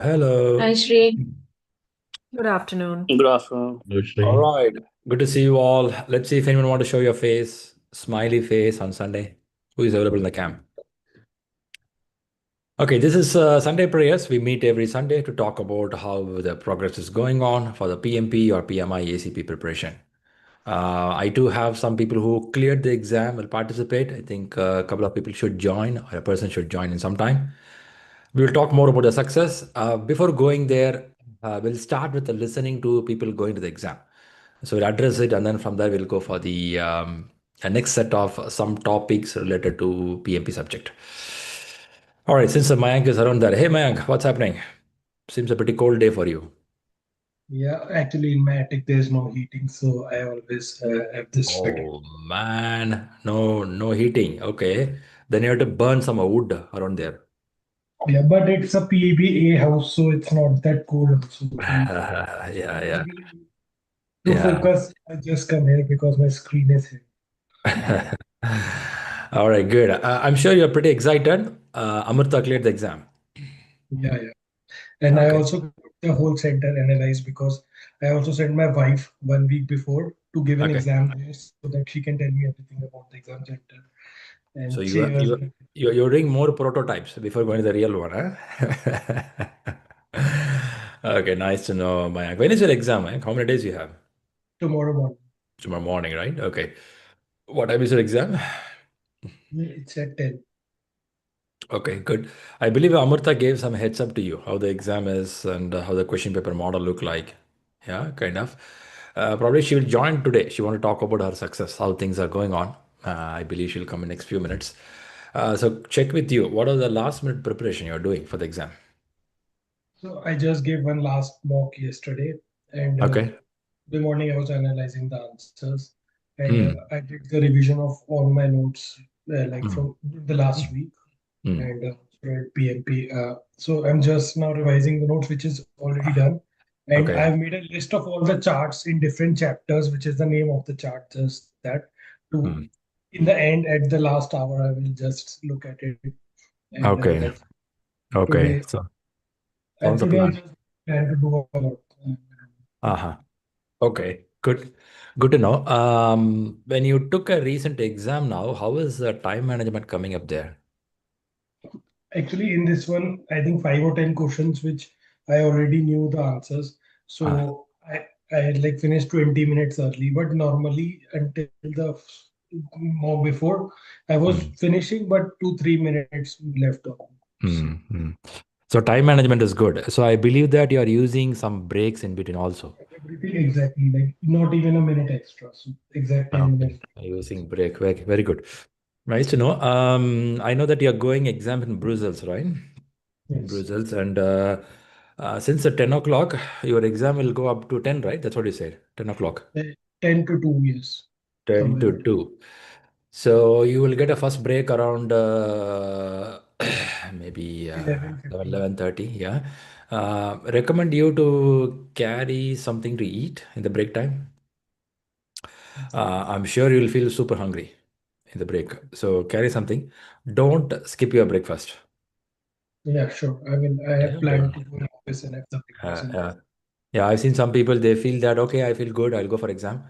Hi, Hello. Shri. Good afternoon. Good afternoon. All right. Good to see you all. Let's see if anyone want to show your face, smiley face on Sunday. Who is available in the camp? Okay, this is Sunday prayers. We meet every Sunday to talk about how the progress is going on for the PMP or PMI ACP preparation. I do have some people who cleared the exam will participate. I think a couple of people should join, or a person should join in some time. We will talk more about the success. Before going there, we'll start with the listening to people going to the exam. So we'll address it, and then from there we'll go for the next set of some topics related to PMP subject. All right, since Mayank is around there, hey Mayank, what's happening? Seems a pretty cold day for you. Yeah, actually, in my attic there's no heating, so I always have this sweater. Oh man, no heating. Okay, then you have to burn some wood around there. Yeah, but it's a PBA house, so it's not that cold also. So Yeah, yeah, basically, to yeah. focus, I just come here because my screen is here. All right, good. I'm sure you're pretty excited. Amrita cleared the exam. Yeah, yeah. And I Okay. also put the whole center analyze because I also sent my wife 1 week before to give an Okay. exam there so that she can tell me everything about the exam center So and you are chairs you and everything. you're doing more prototypes before going to the real one, huh? Okay, nice to know, Mayank. When is your exam, Mayank? How many days you have? Tomorrow morning. Tomorrow morning, right? Okay. What time is your exam? It's at 10. Okay, good. I believe Amrita gave some heads up to you how the exam is and how the question paper model look like. Yeah, kind of. Probably she will join today. She want to talk about her success, how things are going on. I believe she'll come in next few minutes. So check with you. What are the last minute preparation you're doing for the exam? So I just gave one last mock yesterday, and Okay. the morning I was analyzing the answers, and Hmm. I did the revision of all my notes like Hmm. from the last week Hmm. and read PMP. So I'm just now revising the notes, which is already done, and Okay. I've made a list of all the charts in different chapters, which is the name of the chart. Just that to Hmm. in the end, at the last hour, I will just look at it, and Okay. that's Okay. today. So And sounds a today I plan. just plan to do a lot. Uh-huh. Okay. Good. Good to know. When you took a recent exam now, how is the time management coming up there? Actually, in this one, I think 5 or 10 questions which I already knew the answers. Ah. So I had like finished 20 minutes early. But normally until the more before, I was Hmm. finishing, but 2 3 minutes left on. So Hmm. Hmm. So time management is good. So I believe that you are using some breaks in between also. everything exactly like not even a minute extra. So exact 10 Okay. minutes. Using break. Very, very good. Nice to know. I know that you're going exam in Brussels, right? Yes. Brussels, and since the 10 o'clock, your exam will go up to 10, right? That's what you said. 10 o'clock. 10 to 2 years. 10 Somewhere to between. 2. So you will get a first break around maybe 11:15. 11:30. Yeah. Recommend you to carry something to eat in the break time. I'm sure you'll feel super hungry in the break. So carry something. Don't skip your breakfast. Yeah, sure. I will. I have Yeah. planned to go in office and have the Uh, breakfast in uh, office. yeah, I've seen some people, they feel that, okay, I feel good, I'll go for exam.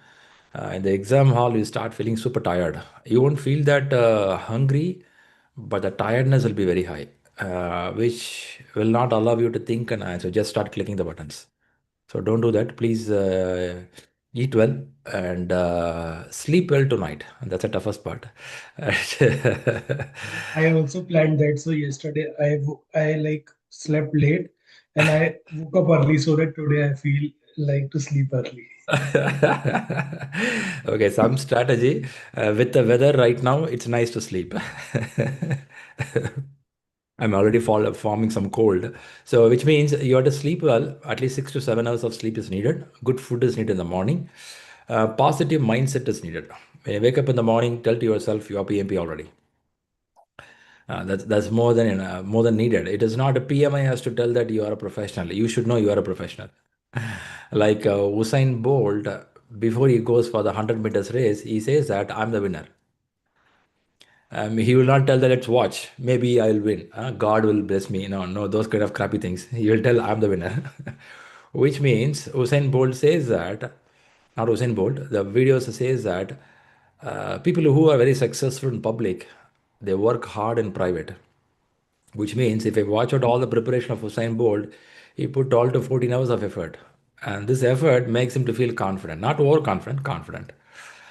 In the exam hall, you start feeling super tired. You won't feel that hungry, but the tiredness will be very high, which will not allow you to think and answer. Just start clicking the buttons. So don't do that. Please eat well and sleep well tonight. And that's the toughest part. I also planned that. So yesterday I like slept late and I woke up early so that today I feel like to sleep early. Okay, some strategy. With the weather right now, it's nice to sleep. I'm already forming some cold. So, which means you have to sleep well. At least 6 to 7 hours of sleep is needed. Good food is needed in the morning. Positive mindset is needed. When you wake up in the morning, tell to yourself you are PMP already. That's more than needed. It is not a PMI has to tell that you are a professional. You should know you are a professional. Like Usain Bolt, before he goes for the 100 meters race, he says that I'm the winner. He will not tell that let's watch. Maybe I'll win. God will bless me. No, no, those kind of crappy things. He will tell I'm the winner, which means Usain Bolt says that, not Usain Bolt. The video says that people who are very successful in public, they work hard in private. Which means if I watch out all the preparation of Usain Bolt, he put 12 to 14 hours of effort. And this effort makes him to feel confident, not overconfident, confident.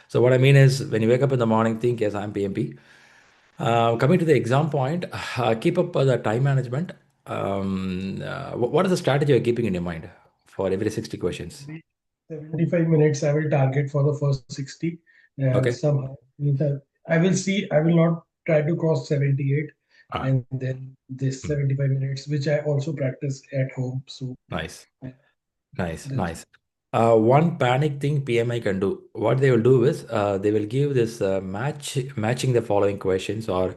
So what I mean is when you wake up in the morning, think, yes, I'm PMP. Coming to the exam point, keep up the time management. What is the strategy you're keeping in your mind for every 60 questions? Maybe 75 minutes I will target for the first 60, and Okay. somehow I will see, I will not try to cross 78, Ah, and then this mm, 75 minutes, which I also practice at home. So nice. I- Nice, that's nice. One panic thing PMI can do. What they will do is they will give this matching the following questions or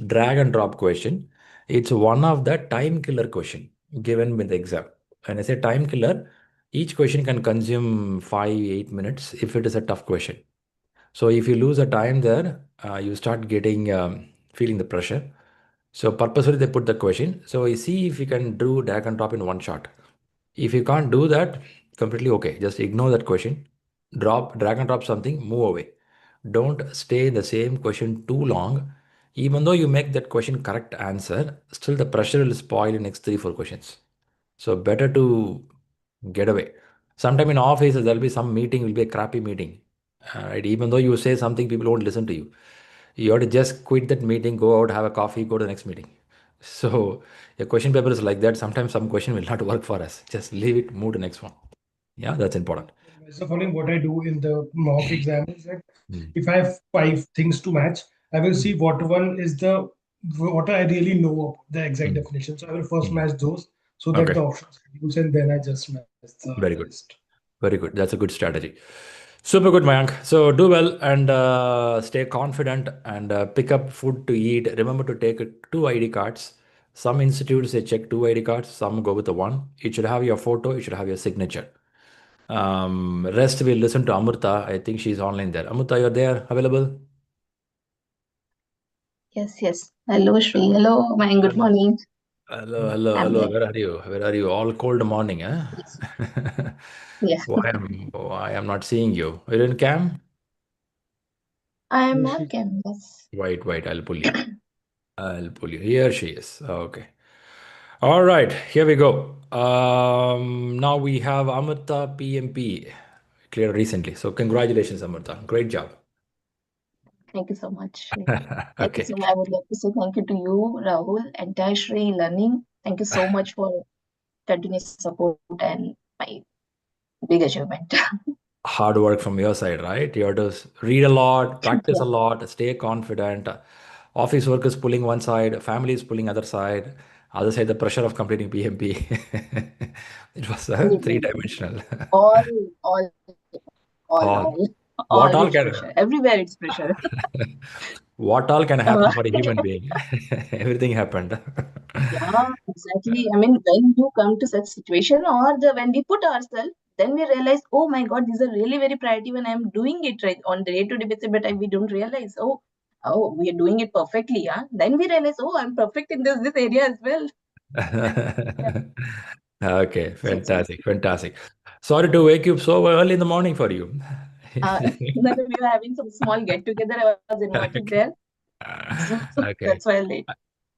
drag and drop question. It's one of the time killer question given with the exam. When I say time killer, each question can consume 5, 8 minutes if it is a tough question. So if you lose a time there, you start getting feeling the pressure. So purposely they put the question. So you see if you can do drag and drop in one shot. If you can't do that, completely okay. Just ignore that question. Drag and drop something, move away. Don't stay in the same question too long. Even though you make that question correct answer, still the pressure will spoil in next 3, 4 questions. So better to get away. Sometime in offices, there'll be some meeting, will be a crappy meeting. Right? Even though you say something, people won't listen to you. You have to just quit that meeting, go out, have a coffee, go to the next meeting. So a question paper is like that. Sometimes some question will not work for us. Just leave it, move to next one. Yeah, that's important. so following what I do in the mock exam is that Mm. if I have five things to match, I will Mm. see what one is the what I really know of the exact Mm. definition. So I will first Mm. match those so that the Okay, options reduce, and then I just match the very good. rest. Very good. That's a good strategy. Super good, Mayank. So do well and stay confident and pick up food to eat. Remember to take 2 ID cards. Some institutes they check 2 ID cards. Some go with the one. It should have your photo. It should have your signature. Rest we'll listen to Amrita. I think she's online there. Amrita, you're there, available? Yes, yes. Hello, Shri. Hello, man. Good Hello. morning. Hello, hello, I'm hello. there. Where are you? Where are you? All cold morning, eh? Yes. Yeah. Why I'm not seeing you? Are you in cam? I'm Yes, on campus. Wait, wait. I'll pull you. I'll pull you. Here she is. Okay. All right. Here we go. Now we have Amrita PMP cleared recently. So congratulations, Amrita. Great job. Thank you so much, Shri. Thank you Okay. so much. I would like to say thank you to you, Rahul, entire Shri Learning. Thank you so much for continuous support and my big achievement. Hard work from your side, right? You have to read a lot, practice Yeah, a lot, stay confident. Office work is pulling one side, family is pulling other side. Other side, the pressure of completing PMP. It was literally. three-dimensional. All, all, all, All. Rahul. What All, all it's can pressure. Everywhere it's pressure. what all can Uh, happen for a human being? Everything happened. Yeah, exactly. I mean, when you come to such situation or the when we put ourselves, then we realize, oh my God, these are really very priority when I'm doing it right on the day-to-day basis, but we don't realize, oh, we are doing it perfectly, yeah. Then we realize, oh, I'm perfect in this area as well. Yeah. Okay, So, so fantastic, fantastic. Sorry to wake you up so early in the morning for you. then we were having some small get together. I was invited Okay. there, so Okay. that's why late.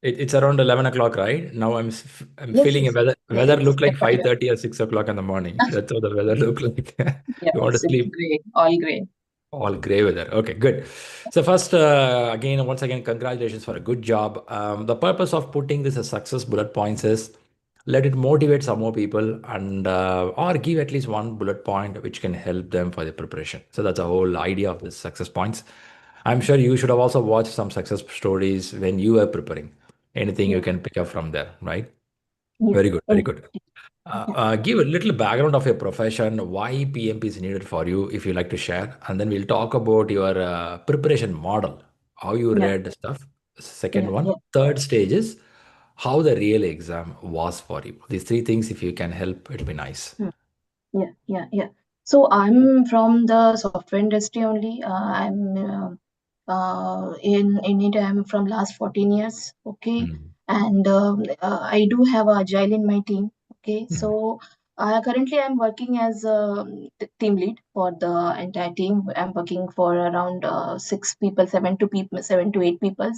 It's around 11 o'clock, right? Now I'm Yes, feeling a yes, weather it's look like yeah, 5:30 or 6 o'clock in the morning. That's how the weather look like. yeah, You want to it's sleep. great, all great. All gray weather. Okay, good. So first, once again, congratulations for a good job. The purpose of putting this as success bullet points is let it motivate some more people and or give at least one bullet point which can help them for the preparation. So that's the whole idea of this success points. I'm sure you should have also watched some success stories when you were preparing. Anything you Yeah, can pick up from there, right? yes, Very good, very indeed. good. Yeah, Give a little background of your profession, why PMP is needed for you, if you like to share, and then we'll talk about your preparation model, how you yeah, read stuff. Second yeah, one, yeah. third stage is how the real exam was for you. These three things, if you can help, it'll be nice. Hmm. Yeah, yeah, yeah. So I'm from the software industry only. in anytime from last 14 years. Okay. Mm. And I do have Agile in my team. Okay. Mm. So currently I'm working as a team lead for the entire team. I'm working for around 6 people, 7 to 8 people.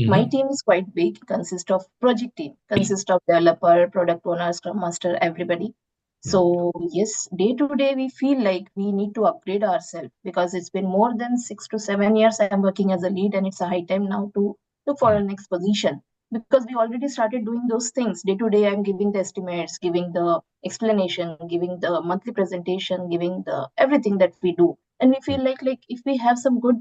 My Mhm. team is quite big, consists of project team, consists of developer, product owner, scrum master, everybody. Mm. So yes, day to day we feel like we need to upgrade ourselves because it's been more than 6 to 7 years I'm working as a lead, and it's a high time now to look for a Mm. next position because we already started doing those things. Day to day I'm giving the estimates, giving the explanation, giving the monthly presentation, giving the everything that we do, and we Mm. feel like if we have some good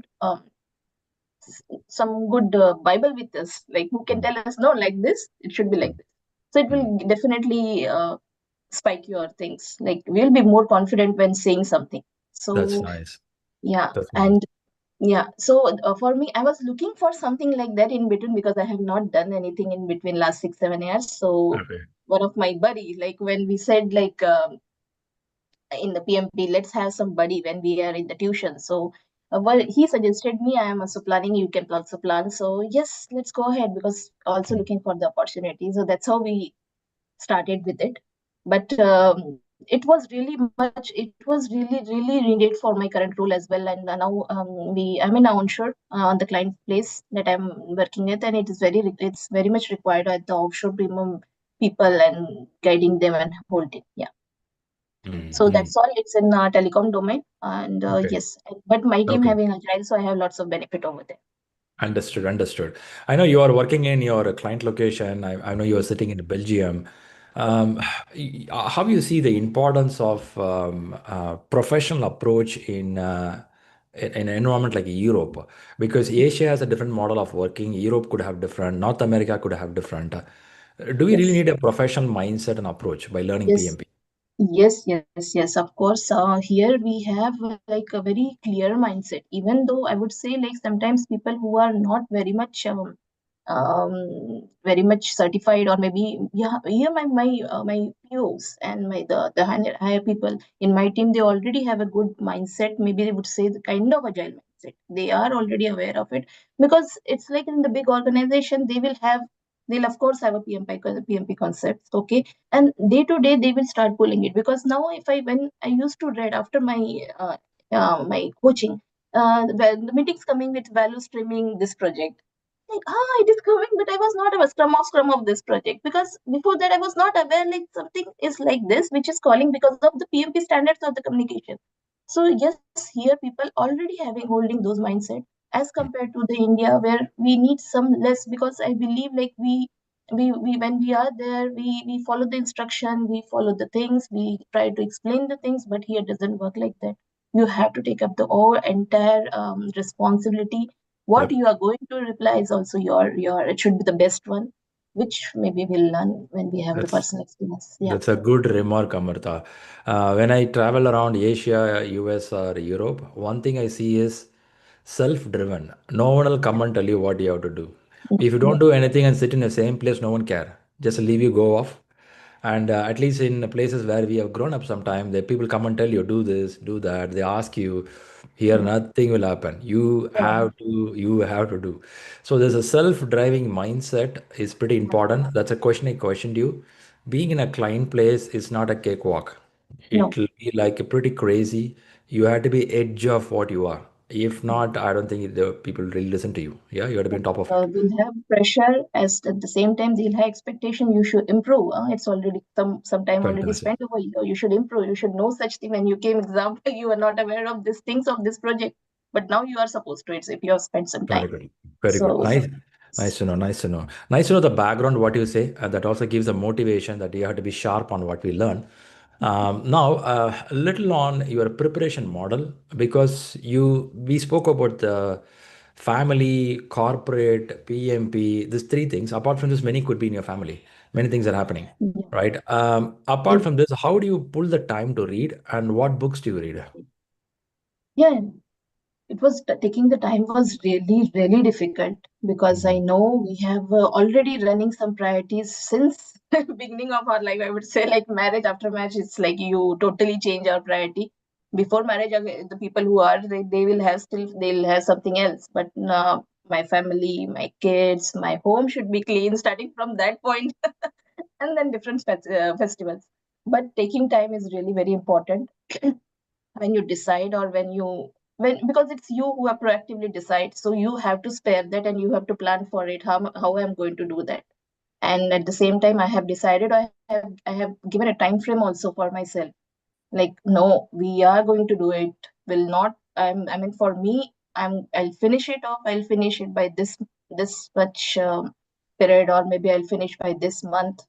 Bible with us, like who can Mm. tell us no, like this it should be like Mm. this. So it Mm. will definitely spike your things. Like we'll be more confident when saying something. That's So nice. yeah, That's nice. and yeah. So for me, I was looking for something like that in between because I have not done anything in between last 6 7 years. So Okay. one of my buddy, like when we said like in the PMP, let's have some buddy when we are in the tuition. So well, he suggested me. I am also planning. You can also plan. So yes, let's go ahead because also Mm. looking for the opportunity. So that's how we started with it. But it was really much, it was really needed for my current role as well. And now I'm in onshore on the client place that I'm working at, and it's very much required at the offshore premium people and guiding them and whole team. Yeah. Mm. So Mm. that's all. It's in telecom domain, and Okay. yes, but my team Okay. having agile, so I have lots of benefit over there. Understood. Understood. I know you are working in your client location. I know you are Yes. sitting in Belgium. How you see the importance of professional approach in an environment like Europe? Because Asia has a different model of working. Europe could have different. North America could have different. Do we really Yes. need a professional mindset and approach by learning Yes. PMP? Yes, of course. Here we have like a very clear mindset, even though I would say like sometimes people who are not very much certified, or maybe yeah, here my POs and the higher people in my team, they already have a good mindset. Maybe they would say the kind of agile mindset. They are already aware of it because it's like in the big organization, they'll of course have a PMP concepts. Okay, and day to day they will start pulling it because now if I when I used to read after my coaching, when the meetings coming with value streaming this project, like it is coming, but I was not a scrum of this project because before that I was not aware like something is like this which is calling because of the PMP standards of the communication. So yes, here people already having holding those mindset as compared to the India where we need some less, because I believe like we when we are there, we follow the instruction, we follow the things, we try to explain the things, but here it doesn't work like that. You have to take up the whole entire responsibility. What Yep. you are going to reply is also your it should be the best one, which maybe we'll learn when we have the That's personal experience. Yeah. That's a good remark, Amartha. When I travel around Asia, US, or Europe, one thing I see is self-driven. No one will come and tell you what you have to do. If you Yeah. don't do anything and sit in the same place, no one care. Just leave you go off. And at least in places where we have grown up sometime, the people come and tell you, do this, do that. They ask you, here nothing will happen. Yeah. You have to do. So there's a self-driving mindset is pretty important. That's a question I questioned you. Being in a client place is not a cakewalk. No. It'll be like a pretty crazy. You have to be edge of what you are. If not, I don't think the people really listen to you. Yeah, you have to be on top of it. They'll have pressure as at the same time they'll have expectation. You should improve. It's already some time already Fantastic. spent over here. You should improve. You should know such thing. When you came example, you were not aware of these things of this project, but now you are supposed to. It's if you have spent some Very time. good. Very good. So Nice. Nice to know. Nice to know. Nice to know the background, what you say. That also gives a motivation that you have to be sharp on what we learn. Now, a little on your preparation model, because we spoke about the family, corporate, PMP, these three things. Apart from this, many could be in your family. Many things are happening, yeah, right? Apart it, from this, how do you pull the time to read, and what books do you read? yeah, it was taking the time was really difficult because I Mhm. know we have already running some priorities since beginning of our life. I would say like marriage, after marriage, it's like you totally change our priority. Before marriage, the people who are, they will have still, they'll have something else. But my family, my kids, my home should be clean, starting from that point, and then different festivals. But taking time is really very important when you decide, or when, because it's you who have proactively decide. So you have to spare that, and you have to plan for it, how I'm going to do that. And at the same time, I have decided, I have given a time frame also for myself. Like, no, we are going to do it. Will not. I mean, for me, I'll finish it off. I'll finish it by this much period, or maybe I'll finish by this month.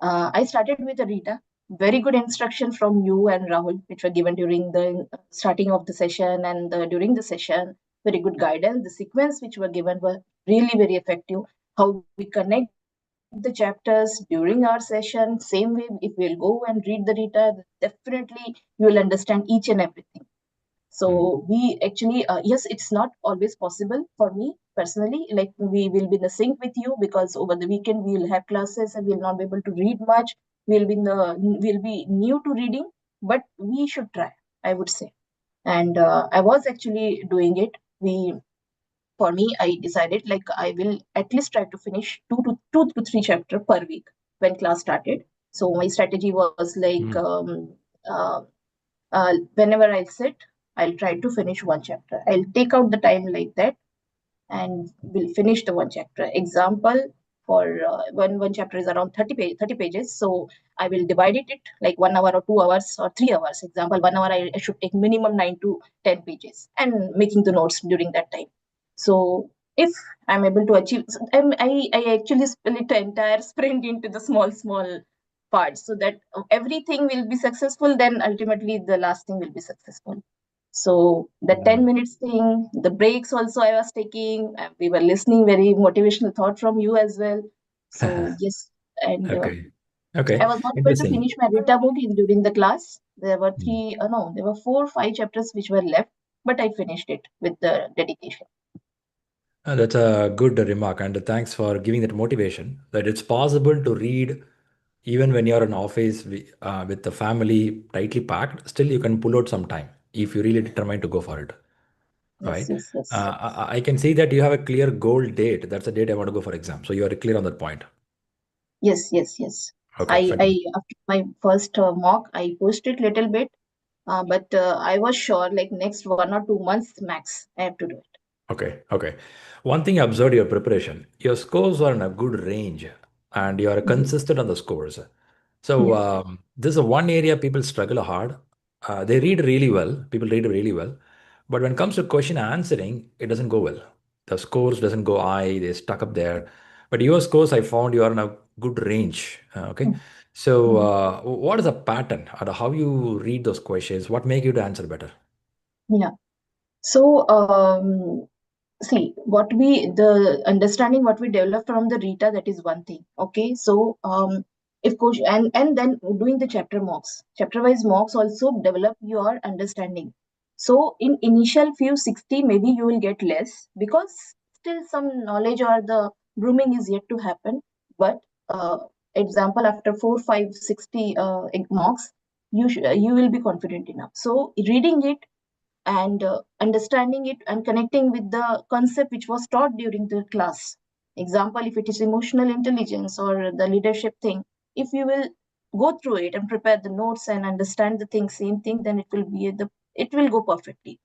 I started with a Rita. Very good instruction from you and Rahul, which were given during the starting of the session and during the session. Very good guidance. The sequence which were given were really very effective. How we connect the chapters during our session. Same way, if we'll go and read the Rita, definitely you will understand each and everything. So we actually, yes, it's not always possible for me personally. Like, we will be in the sync with you, because over the weekend we will have classes and we'll not be able to read much. We'll be new to reading, but we should try, I would say. And I was actually doing it. For me, I decided, like, I will at least try to finish two to three chapter per week when class started. So my strategy was like, uh, whenever I sit, I'll try to finish one chapter. I'll take out the time like that, and we'll finish the one chapter. Example, for one chapter is around 30 pages. So I will divide it like 1 hour or 2 hours or 3 hours. Example, 1 hour I should take minimum 9 to 10 pages and making the notes during that time. So if I'm able to achieve, I actually split the entire sprint into the small parts, so that everything will be successful. Then ultimately the last thing will be successful. So the 10 minutes thing, the breaks also I was taking. We were listening very motivational thought from you as well. So yes, and Okay. I Okay. was not able to Interesting. finish my Rita book during the class. There were no, there were 4 or 5 chapters which were left, but I finished it with the dedication. That's a good remark, and thanks for giving that motivation that it's possible to read even when you're in office with the family tightly packed. Still, you can pull out some time if you really determined to go for it, Yes, right? yes, yes, I can see that you have a clear goal date. That's the date I want to go for exam. So you are clear on that point. yes, yes, yes. Okay, fantastic. After my first mock, I pushed it little bit, but I was sure, like, next 1 or 2 months max, I have to do it. Okay, okay. One thing I observed your preparation, your scores are in a good range and you are consistent on the scores. So Yes. this is one area people struggle hard. They read really well, people read really well. But when it comes to question answering, it doesn't go well. The scores doesn't go high, they stuck up there. But your scores, I found you are in a good range. Okay. So Mm. what is the pattern or how you read those questions? What make you to answer better? Yeah. So, see, the understanding what we develop from the Rita, that is one thing. Okay. So, if coach, and then doing the chapter wise mocks also develop your understanding. So in initial few 60, maybe you will get less, because still some knowledge or the grooming is yet to happen. But uh, example, after 4, 5, 60 mocks, you will be confident enough. So reading it and understanding it and connecting with the concept which was taught during the class. Example, if it is emotional intelligence or the leadership thing, if you will go through it and prepare the notes and understand the thing, same thing, then it will go perfectly.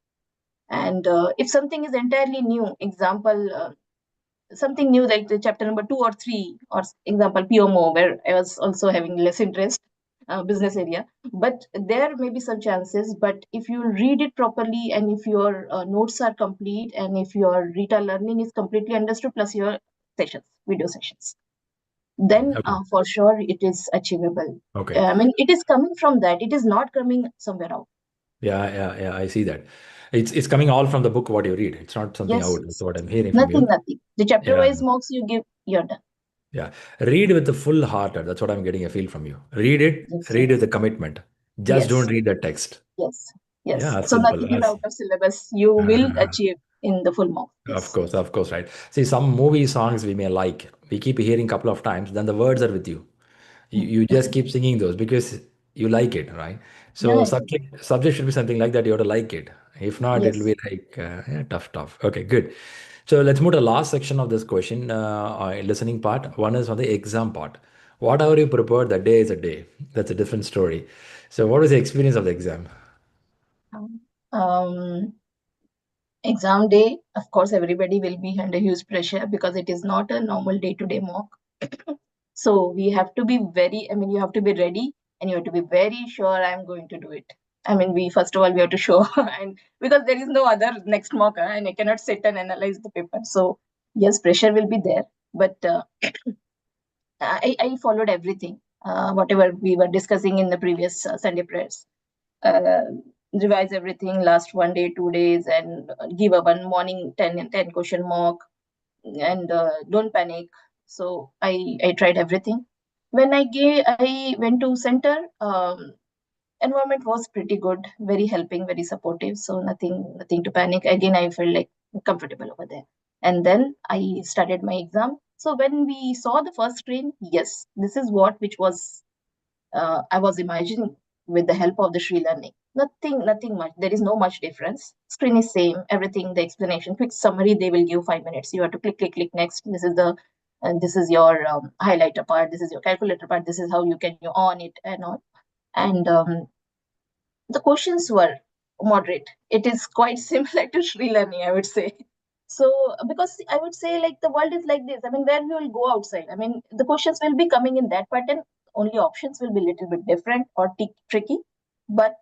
And if something is entirely new, example, something new like the chapter number 2 or 3, or example PMO, where I was also having less interest, business area. But there may be some chances. But if you read it properly, and if your notes are complete, and if your Rita learning is completely understood, plus your video sessions, then Okay. for sure it is achievable. Okay. I mean, it is coming from that. It is not coming somewhere out. Yeah. I see that. It's coming all from the book what you read. It's not something Yes, out. That's yes. what I'm hearing from you. Nothing. The chapter Yeah, wise marks you give, you're done. yeah. Read with the full heart. That's what I'm getting a feel from you. Read it. Yes, Read with yes, the commitment. Just don't yes. read the text. Yes, yes. Yeah, So simple. nothing is out of syllabus. You will achieve in the full mark. Yes. Of course, right. See, some movie songs we may like. We keep hearing couple of times. Then the words are with you. You just keep singing those because you like it, right? Yeah, So I do. subject should be something like that. You have to like it. If not, it'll Yes. be like yeah, tough. Okay, good. So let's move to the last section of this question, listening part. One is on the exam part. Whatever you prepared, the day is a day. That's a different story. So what was the experience of the exam? Um, Exam day, of course, everybody will be under huge pressure because it is not a normal day-to-day mock. So we have to be very, I mean, you have to be ready and you have to be very sure I'm going to do it. I mean, we first of all we have to show and because there is no other next mock and I cannot sit and analyze the paper. So yes, pressure will be there, but I followed everything, whatever we were discussing in the previous Sunday prayers. Uh, Revise everything last 1 day, 2 days, and give a one morning 10 and 10 question mock, and don't panic. So I tried everything. When I went to center, environment was pretty good, very helping, very supportive. So nothing to panic. Again, I felt like comfortable over there. And then I started my exam. So when we saw the first screen, yes, this is what which was I was imagining with the help of the ShriLearning. Nothing much. There is no much difference. Screen is same. Everything, the explanation, quick summary. They will give 5 minutes. You have to click next. This is the and this is your highlighter part. This is your calculator part. This is how you on it and all. And the questions were moderate. It is quite similar to ShriLearning, I would say. So, because I would say like the world is like this. I mean, where we will go outside. I mean, the questions will be coming in that pattern. Only options will be a little bit different or tricky. But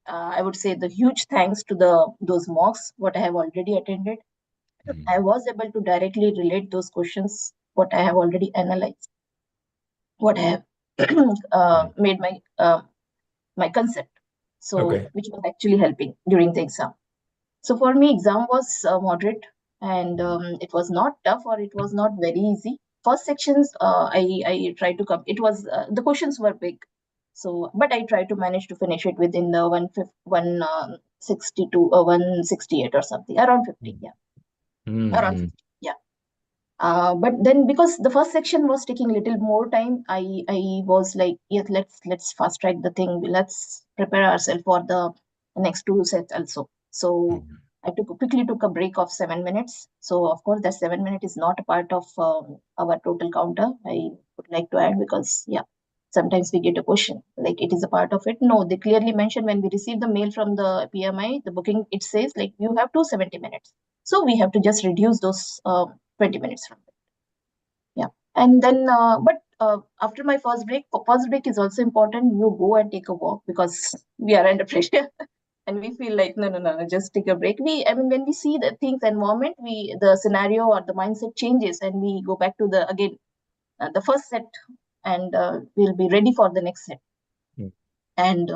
I would say the huge thanks to those mocks what I have already attended. I Mm. was able to directly relate those questions what I have already analyzed, what I have Mm. made my concept. So, Okay. which was actually helping during the exam. So for me, exam was moderate, and Mm. it was not tough or it was not very easy. First sections, I tried to come. It was the questions were big, so but I tried to manage to finish it within the 162 or 168 or something, around 50, Mm. yeah, around Mm. 50, yeah. But then because the first section was taking a little more time, I was like, yes, let's fast track the thing. Let's prepare ourselves for the next two sets also. So Mm. I quickly took a break of 7 minutes. So of course that 7 minute is not a part of our total counter. I would like to add because yeah, sometimes we get a question like it is a part of it. No, they clearly mentioned when we receive the mail from the PMI, the booking it says like you have 270 minutes. So we have to just reduce those 20 minutes from it. Yeah. And then, but after my first break is also important. You go and take a walk because we are under pressure and we feel like, no, just take a break. I mean, when we see the things, environment, the scenario or the mindset changes and we go back to the first set and we'll be ready for the next set. Mm. And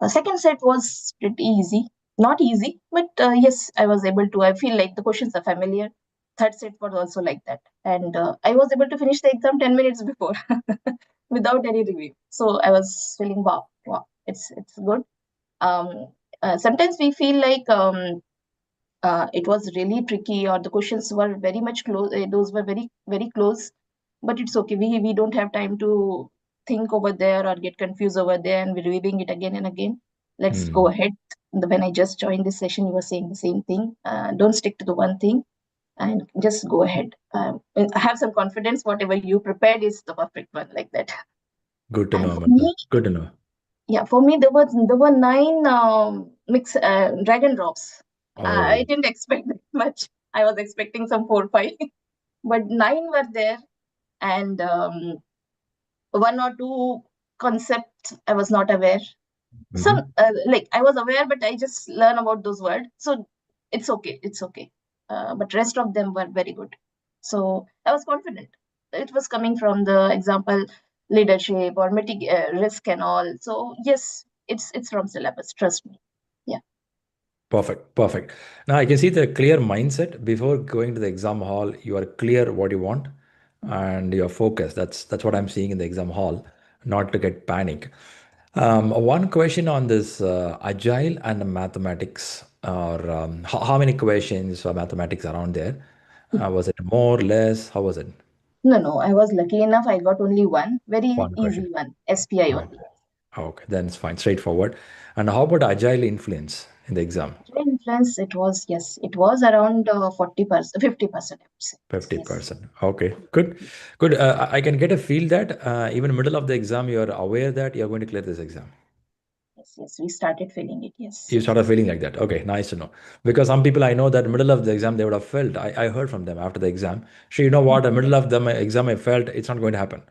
the second set was pretty easy. Not easy, but yes, I was able to. I feel like the questions are familiar. Third set was also like that. And I was able to finish the exam 10 minutes before without any review. So I was feeling, wow, it's good. Um, Sometimes we feel like it was really tricky or the questions were very much close. Those were very close, but it's okay. We don't have time to think over there or get confused over there and we're reading it again and again. Let's go Mm. ahead. When I just joined this session, you were saying the same thing. Don't stick to the one thing and just go ahead. And have some confidence. Whatever you prepared is the perfect one, like that. Good to And know, for Mantha. me, Good to know. yeah, for me there were nine mix drag and drops. I Oh. didn't expect that much. I was expecting some 4, 5, but nine were there, and one or two concepts I was not aware. Some Mhm. like I was aware, but I just learn about those words, so it's okay. It's okay. But rest of them were very good. So I was confident. It was coming from the example leadership or risk and all. So yes, it's from syllabus. Trust me. Yeah. Perfect. Perfect. Now I can see the clear mindset before going to the exam hall. You are clear what you want, and you're focused. That's what I'm seeing in the exam hall. Not to get panic. One question on this agile and mathematics, or how many questions for mathematics around there? Was it more, less? How was it? No, I was lucky enough. I got only one very One easy question. one, SPI Oh, only. Okay, then it's fine, straightforward. And how about agile influence in the exam? Agile influence, it was, yes, it was around 40%, 50%, I would say. Yes. 50%. Okay, good. Good. I can get a feel that even middle of the exam, you are aware that you're going to clear this exam. Yes, yes, we started feeling it, yes. You started feeling like that. Okay, nice to know. Because some people I know that middle of the exam, they would have felt, I heard from them after the exam, you know what, the middle of the exam, I felt it's not going to happen.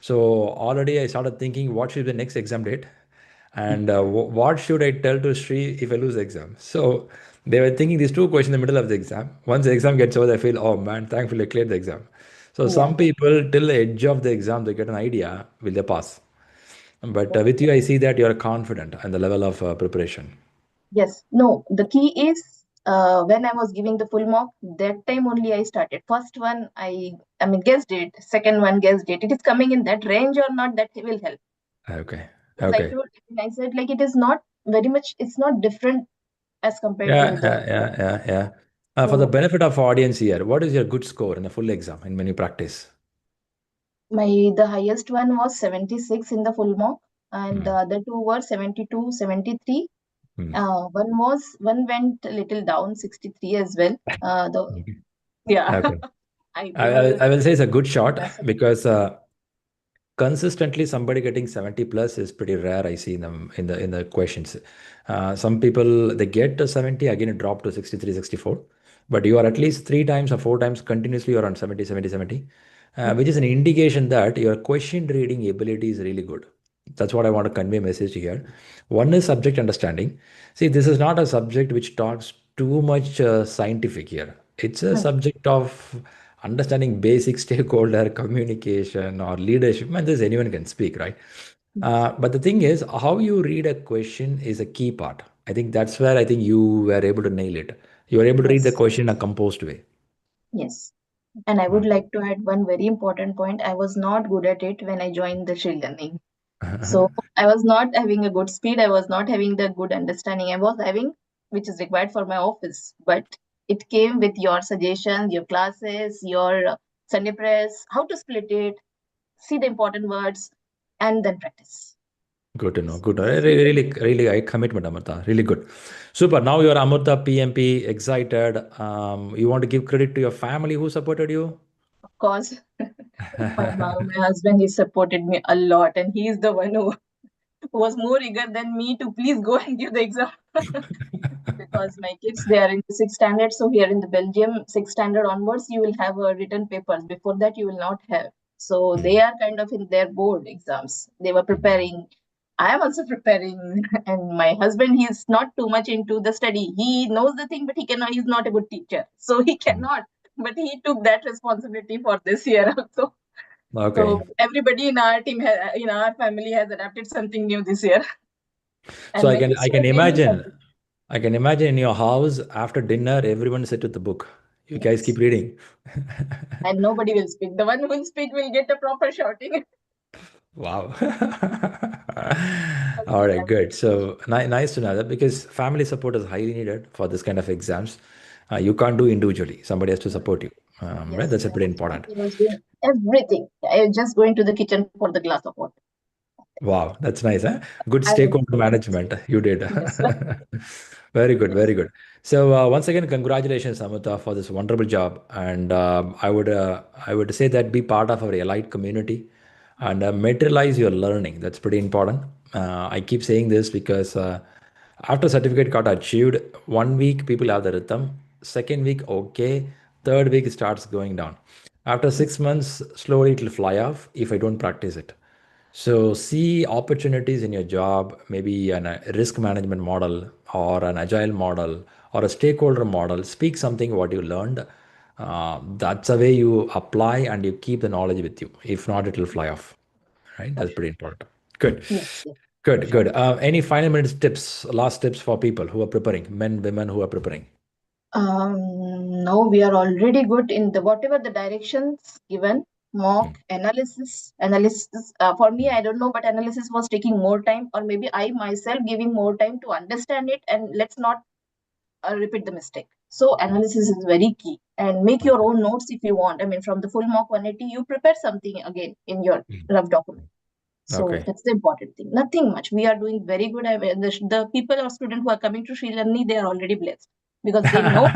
So already I started thinking, what should be the next exam date? And what should I tell to Shri if I lose the exam? So they were thinking these two questions in the middle of the exam. Once the exam gets over, they feel, oh man, thankfully I cleared the exam. So Yeah. some people, till the edge of the exam, they get an idea, will they pass? But Yeah. with you, I see that you're confident in the level of preparation. Yes. No, the key is when I was giving the full mock, that time only I started. First one, I mean, guessed it. Second one, guessed it. It is coming in that range or not, that will help. Okay. Because Okay. I said, like, it is not very much, it's not different as compared Yeah, to the, yeah, yeah, yeah, yeah. For the so benefit of audience here, what is your good score in the full exam and when you practice? the highest one was 76 in the full mock, and the Mm, other two were 72, 73. mm. One went a little down, 63 as well. Okay. Yeah, Okay. they were I will say it's a good shot massive. because consistently somebody getting 70 plus is pretty rare. I see them in the questions. Some people they get to 70, again it dropped to 63, 64. But you are at least three times or four times continuously you're on 70, 70, 70, which is an indication that your question reading ability is really good. That's what I want to convey a message here. One is subject understanding. See, this is not a subject which talks too much scientific here. It's a subject of understanding basic stakeholder communication or leadership. Man, this anyone can speak, right? But the thing is, how you read a question is a key part. I think that's where I think you were able to nail it. You were able to read the Yes, question in a composed way. yes. And I would Mm. like to add one very important point. I was not good at it when I joined the ShriLearning. So I was not having a good speed. I was not having the good understanding. I was having, which is required for my office. But it came with your suggestions, your classes, your Sunday press, how to split it, see the important words, and then practice. Good to know. Good. Really, really, I commitment, Amrita. Really good. Super. Now you're Amrita PMP, excited. You want to give credit to your family who supported you? Of course, my mom, my husband, he supported me a lot, and he is the one who was more eager than me to please go and give the exam. Because my kids, they are in the sixth standard, so here in the Belgium, sixth standard onwards, you will have written papers. Before that, you will not have. So they Mm, are kind of in their board exams. They were preparing. I am also preparing, and my husband, he is not too much into the study. He knows the thing, but he cannot. He's not a good teacher, so he mm. cannot. But he took that responsibility for this year also. So Okay. everybody in our team, in our family, has adapted something new this year, So and my kids I can were really imagine happy. I can imagine in your house after dinner, everyone sit with the book. You guys keep Yes. reading. And nobody will speak. The one who will speak will get a proper shouting. Wow. All Okay, right, good. So nice to know that because family support is highly needed for this kind of exams. You can't do individually. Somebody has to support you. Right? yes, That's a yes. pretty important. He was doing everything. I was just going to the kitchen for the glass of water. Wow, that's nice, huh? Good I was stakeholder doing management you did. yes, Very good, yes. very good. So once again, congratulations, Amita, for this wonderful job. And I would say that be part of our elite community and materialize your learning. That's pretty important. I keep saying this because after certificate got achieved, 1 week people have the rhythm. Second week, okay. Third week it starts going down. After 6 months, slowly it will fly off if I don't practice it. So see opportunities in your job, maybe a risk management model or an agile model or a stakeholder model. Speak something what you learned. That's the way you apply and you keep the knowledge with you. If not, it will fly off. Right? For That's sure. pretty important. Good. Yes, yes, for Good, sure. good. Any final minutes tips, last tips for people who are preparing, men, women who are preparing? No, we are already good in the whatever the directions given. Mm, Mock analysis. For me, mm, I don't know, but analysis was taking more time, or maybe I myself giving more time to understand it. And let's not repeat the mistake. So mm. analysis is very key, and make your Okay. own notes if you want. I mean, from the full mock 180, you prepare something again in your Mm. rough document. So Okay. that's the important thing. Nothing much. We are doing very good. I mean, the people or students who are coming to ShriLearning, they are already blessed because they know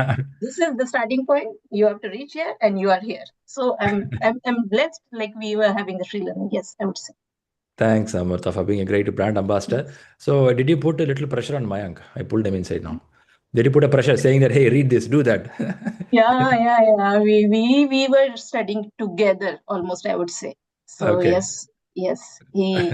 this is the starting point. You have to reach here, and you are here. So I'm blessed. Like we were having the ShriLearning. Yes, I would say. Thanks, Amrita, for being a great brand ambassador. Yes. So, did you put a little pressure on Mayank? I pulled him inside now. Did you put a pressure saying that, hey, read this, do that? Yeah. We were studying together almost, I would say. So Okay. yes. We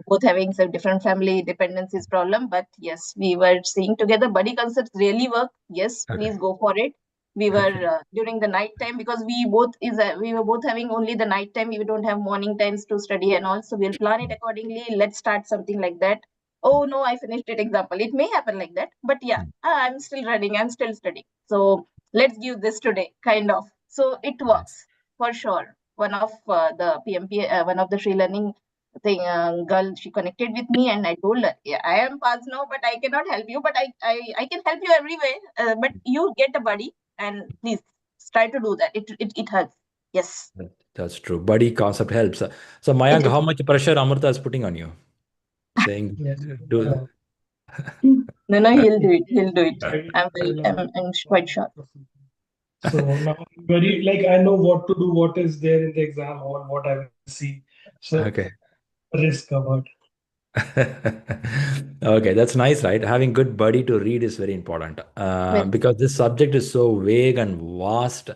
both having some different family dependencies problem, but yes, we were seeing together. Buddy concepts really work. Yes, Okay. please go for it. We were Okay. during the night time because we were both having only the night time. We don't have morning times to study and all. So we'll plan it accordingly. Let's start something like that. Oh no, I finished it. Example. It may happen like that, but yeah, I'm still running. I'm still studying. So let's give this today, kind of. So it Nice. works for sure. One of the PMP, one of the ShriLearning thing girl, she connected with me, and I told her, yeah, I am past now, but I cannot help you, but I can help you every way. But you get a buddy, and please try to do that. It helps. Yes, That's true. Buddy concept helps. So, it Mayank, is. how much pressure Amrita is putting on you? Saying, Yes. do. No, he'll do it. He'll do it. I will I'm I very, will I'm quite sure. So now I'm very like I know what to do, what is there in the exam or what I will see. So Okay. risk covered. Okay, that's nice, right? Having good buddy to read is very important Very. because this subject is so vague and vast.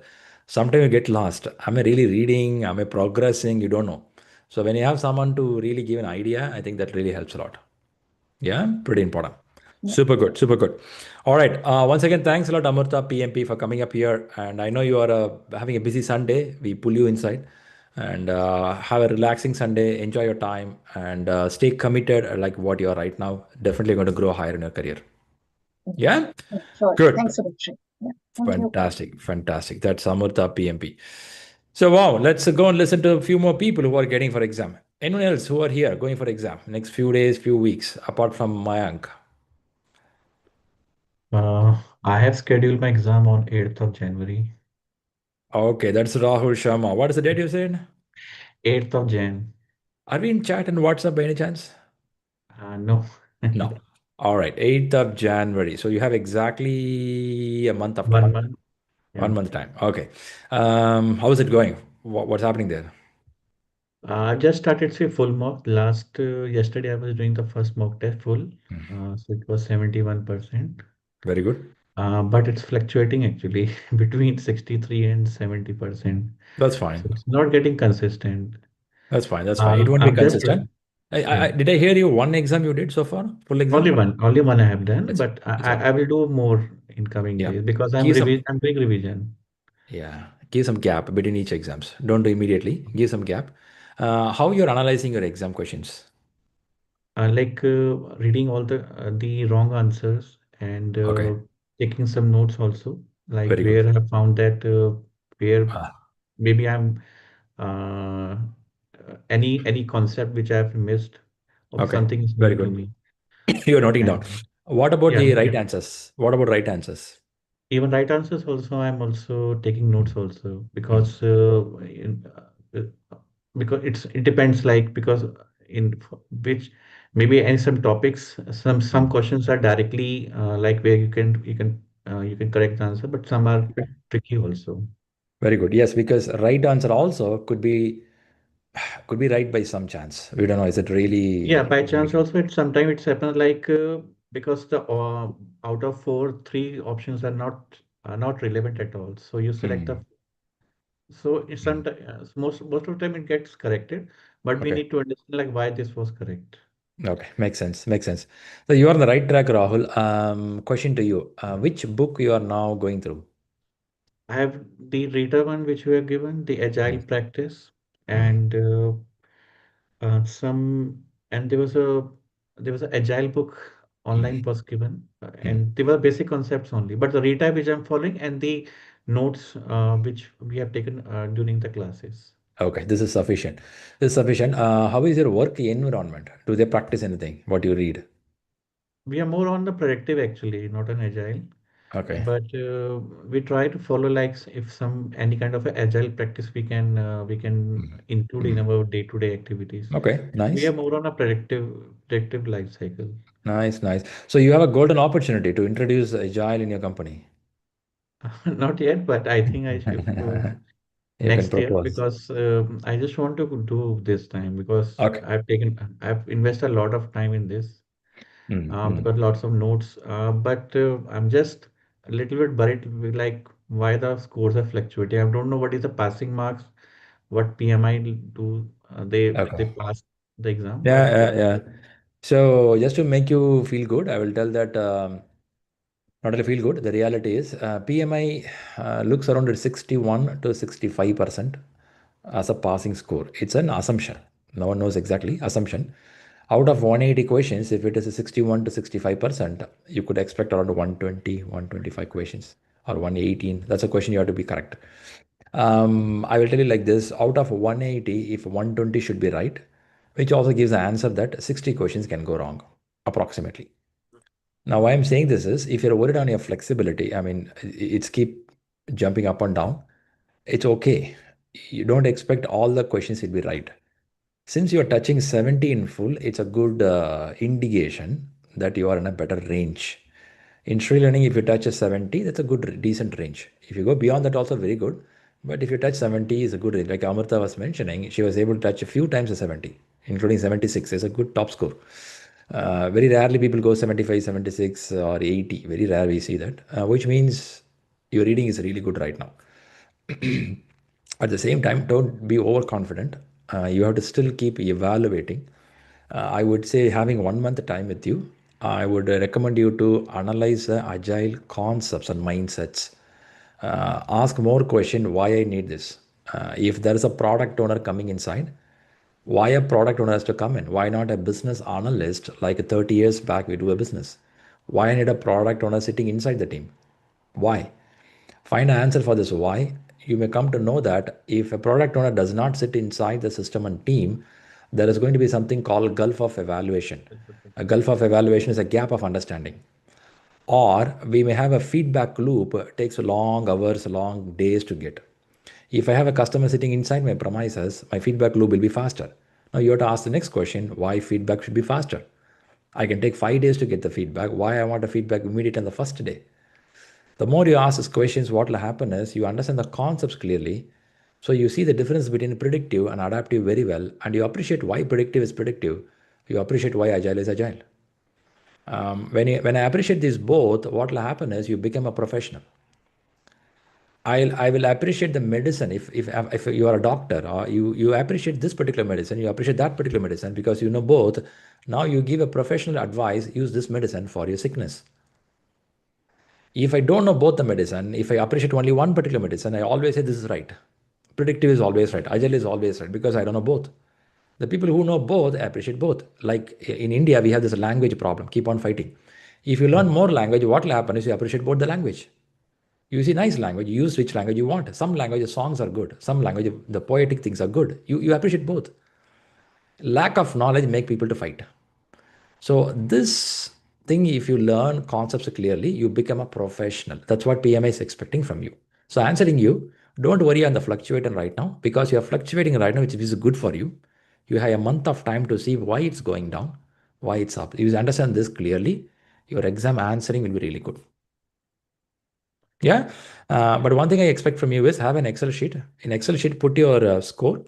Sometimes you get lost. Am I really reading? Am I progressing? You don't know. So when you have someone to really give an idea, I think that really helps a lot. Yeah, pretty important. Yeah. Super good, super good. All right. Once again, thanks a lot, Amrita PMP, for coming up here. And I know you are having a busy Sunday. We pull you inside and have a relaxing Sunday. Enjoy your time and stay committed like what you are right now. Definitely going to grow higher in your career. Yeah. Sure. Good. Thanks so much. Yeah. Thank you. Fantastic. Fantastic. That's Amrita PMP. So wow, let's go and listen to a few more people who are getting for exam. Anyone else who are here going for exam next few days, few weeks, apart from Mayank? I have scheduled my exam on 8th of January. Okay, that's Rahul Sharma. What is the date you said? 8th of Jan. Are we in chat and WhatsApp by any chance? No. No. All right, 8th of January. So you have exactly a month of time. 1 month. One Yeah. month time. Okay. How is it going? What's happening there? I just started say full mock. Yesterday I was doing the first mock test full. Mhm. So it was 71%. Very good. But it's fluctuating actually between 63 and 70%. That's So fine. it's not getting consistent. That's fine. That's fine. It won't be I'm just consistent. yeah. Did I hear you one exam you did so far? Full exam? Only one I have done, That's but that's okay. I will do more in coming Yeah. days because Give some I'm doing revision. yeah. Give some gap between each exams. Don't do immediately. Give some gap. How you're analyzing your exam questions? Reading all the wrong answers and Okay. taking some notes also, like Very good. where I found that where Ah, maybe I'm uh, any concept which I've missed or okay. something is Very new to good. me. You're noting down. And What about yeah, the yeah. right answers? What about right answers? Even right answers also, I'm also taking notes also Mm. because it depends like because which maybe in some topics some Mm. questions are directly like where you can correct the answer, but some are Okay. tricky also. Very good. Yes, because right answer also could be right by some chance. We don't know. Is it Yeah, really? by chance also it sometimes it's happened like because the out of four, three options are not relevant at all. So you select Mm. the so it's Mm. sometimes most of the time it gets corrected, but we Okay. need to understand like why this was correct. Okay. Makes sense. Makes sense. So you are on the right track, Rahul. Question to you. Which book you are now going through? I have the reader one which we are given, the agile Mm. practice, Mm. and some and there was an agile book Mm. online was given, Mm. and they were basic concepts only. But the retype which I'm following and the notes which we have taken during the classes. Okay. This is sufficient. This is sufficient. How is your work environment? Do they practice anything? What you read? We are more on the predictive actually, not an agile. Okay. But we try to follow like if some any kind of a agile practice we can include in Mhm. our day-to-day activities. Okay, We are nice. more on a predictive life cycle. Nice, nice. So you have a golden opportunity to introduce Agile in your company. Not yet, but I think I should You can next year propose. because I just want to do this time because Okay. I've invested a lot of time in this. I've Mm. got lots of notes, but I'm just a little bit worried with like why the scores are fluctuating. I don't know what is the passing marks, what PMI do. They Okay. pass the exam, Yeah, but yeah, yeah. So just to make you feel good, I will tell that not only feel good, the reality is PMI looks around at 61 to 65% as a passing score. It's an assumption. No one knows exactly. Assumption. Out of 180 questions, if it is a 61 to 65%, you could expect around 120, 125 questions or 118. That's a question you have to be correct. I will tell you like this, out of 180, if 120 should be right, which also gives the answer that 60 questions can go wrong, approximately. Now, why I'm saying this is if you're worried on your flexibility, I mean, it's keep jumping up and down. It's okay. You don't expect all the questions will be right. Since you're touching 70 in full, it's a good indication that you are in a better range. In ShriLearning, if you touch a 70, that's a good, decent range. If you go beyond that, also very good. But if you touch 70, is a good range. Like Amrita was mentioning, she was able to touch a few times a 70, including 76 is a good top score. Very rarely people go 75, 76 or 80. Very rare we see that, which means your reading is really good right now. At the same time, don't be overconfident. You have to still keep evaluating. I would say having 1 month time with you, I would recommend you to analyze the agile concepts and mindsets. Ask more question why I need this. If there is a product owner coming inside, why a product owner has to come in? Why not a business analyst like 30 years back we do a business? Why I need a product owner sitting inside the team? Why? Find an answer for this why. You may come to know that if a product owner does not sit inside the system and team, there is going to be something called gulf of evaluation. A gulf of evaluation is a gap of understanding. Or we may have a feedback loop, takes long hours, long days to get. If I have a customer sitting inside my premises, my feedback loop will be faster. Now you have to ask the next question, why feedback should be faster? I can take 5 days to get the feedback. Why I want a feedback immediate on the first day? The more you ask these questions, what will happen is you understand the concepts clearly. So you see the difference between predictive and adaptive very well, and you appreciate why predictive is predictive. You appreciate why agile is agile. When I appreciate these both, what will happen is you become a professional. I will appreciate the medicine if you are a doctor or you appreciate this particular medicine, you appreciate that particular medicine because you know both. Now you give a professional advice, use this medicine for your sickness. If I don't know both the medicine, if I appreciate only one particular medicine, I always say this is right. Predictive is always right. Agile is always right because I don't know both. The people who know both appreciate both. Like in India, we have this language problem. Keep on fighting. If you learn more language, what will happen is you appreciate both the language. You see nice language, you use which language you want. Some language songs are good. Some language the poetic things are good. You appreciate both. Lack of knowledge make people to fight. So this thing, if you learn concepts clearly, you become a professional. That's what PMI is expecting from you. So answering you, don't worry on the fluctuating right now because you are fluctuating right now, which is good for you. You have a month of time to see why it's going down, why it's up. If you understand this clearly, your exam answering will be really good. Yeah. But one thing I expect from you is have an Excel sheet. In Excel sheet, put your score,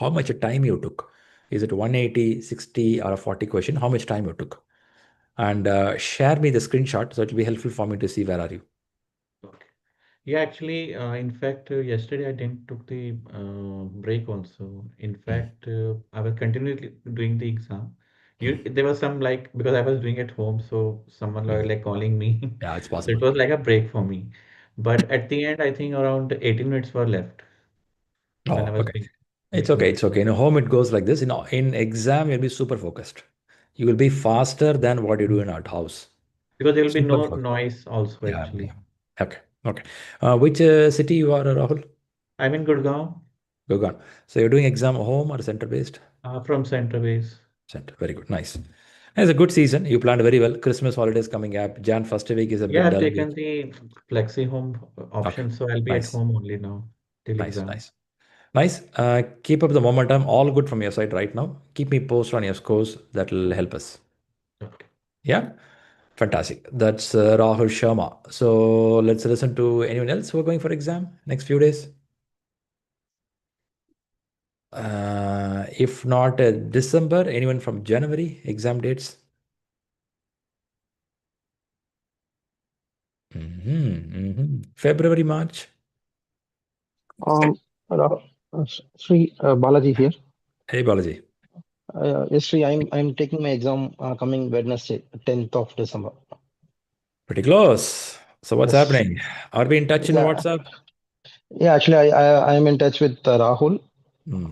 how much time you took. Is it 180, 60, or a 40 question? How much time you took? And share me the screenshot so it will be helpful for me to see where are you. okay. Yeah, actually, in fact, yesterday I didn't took the break also. In Mm. fact, I was continually doing the exam. There was some like because I was doing at home, so someone Mm. like calling me, Yeah, it's so it possible. was like a break for me. But at the end, I think around 18 minutes were left when I Oh, was okay. doing It's before okay. the It's okay. In home, it goes like this. In exam, you'll be super focused. You will be faster than what you do in art house. because there will be Super no focused. noise also Yeah, actually. yeah. Okay. Okay. Which city you are, Rahul? I'm in Gurgaon, Gurgaon. So you're doing exam home or center based? from Center Base. Center. Very good. Nice. It's a good season. You planned very well. Christmas holidays coming up. Jan first week is a Yeah, bit I've dull taken week. the flexi home Okay, option, so I'll be at nice, home only now till nice, exam. nice, nice. Keep up the momentum. All good from your side right now. Keep me posted on your scores. That will help us. Okay. Yeah, fantastic. That's Rahul Sharma. So let's listen to anyone else who are going for exam next few days. If not December, anyone from January exam dates? February, March. Um, Sri Balaji here. Hey, Balaji. Yes, Sri, I'm taking my exam coming Wednesday, 10th of December. Pretty close. So what's Yes. happening? Are we in touch in Yeah. WhatsApp? Yeah. Actually, I'm in touch with Rahul. Hmm.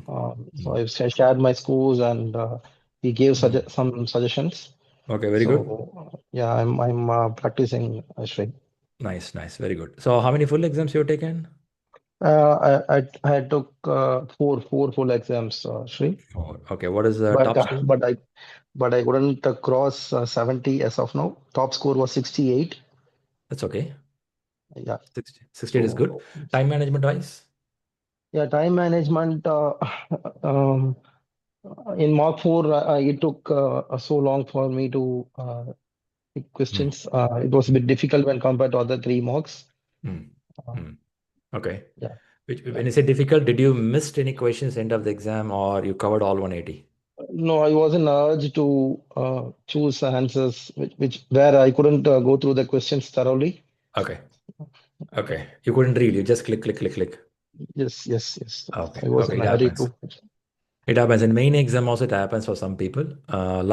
So I've shared my scores and he gave Hmm. some suggestions. Okay, very good. So yeah, I'm practicing, Sri. Nice, nice, very good. So how many full exams you have taken? I took four full exams, Sri, Four. Okay, what is the but top score? I couldn't cross 70 as of now. Top score was 68. That's okay. Yeah. 68 is good. So Time management wise? yeah, time management. Um, in Mark 4, it took so long for me to pick Hmm. questions. It was a bit difficult when compared to other three mocks. Hmm. Uh, Hmm. Okay. yeah, When yeah. you say difficult, did you missed any questions end of the exam or you covered all 180? No, I was an urge to choose answers which where I couldn't go through the questions thoroughly. Okay. Yeah. Okay. You couldn't read. You just click, click, click, click. Yes. Okay. I was Okay. in It a hurry happens. to. It happens in main exam also. It happens for some people.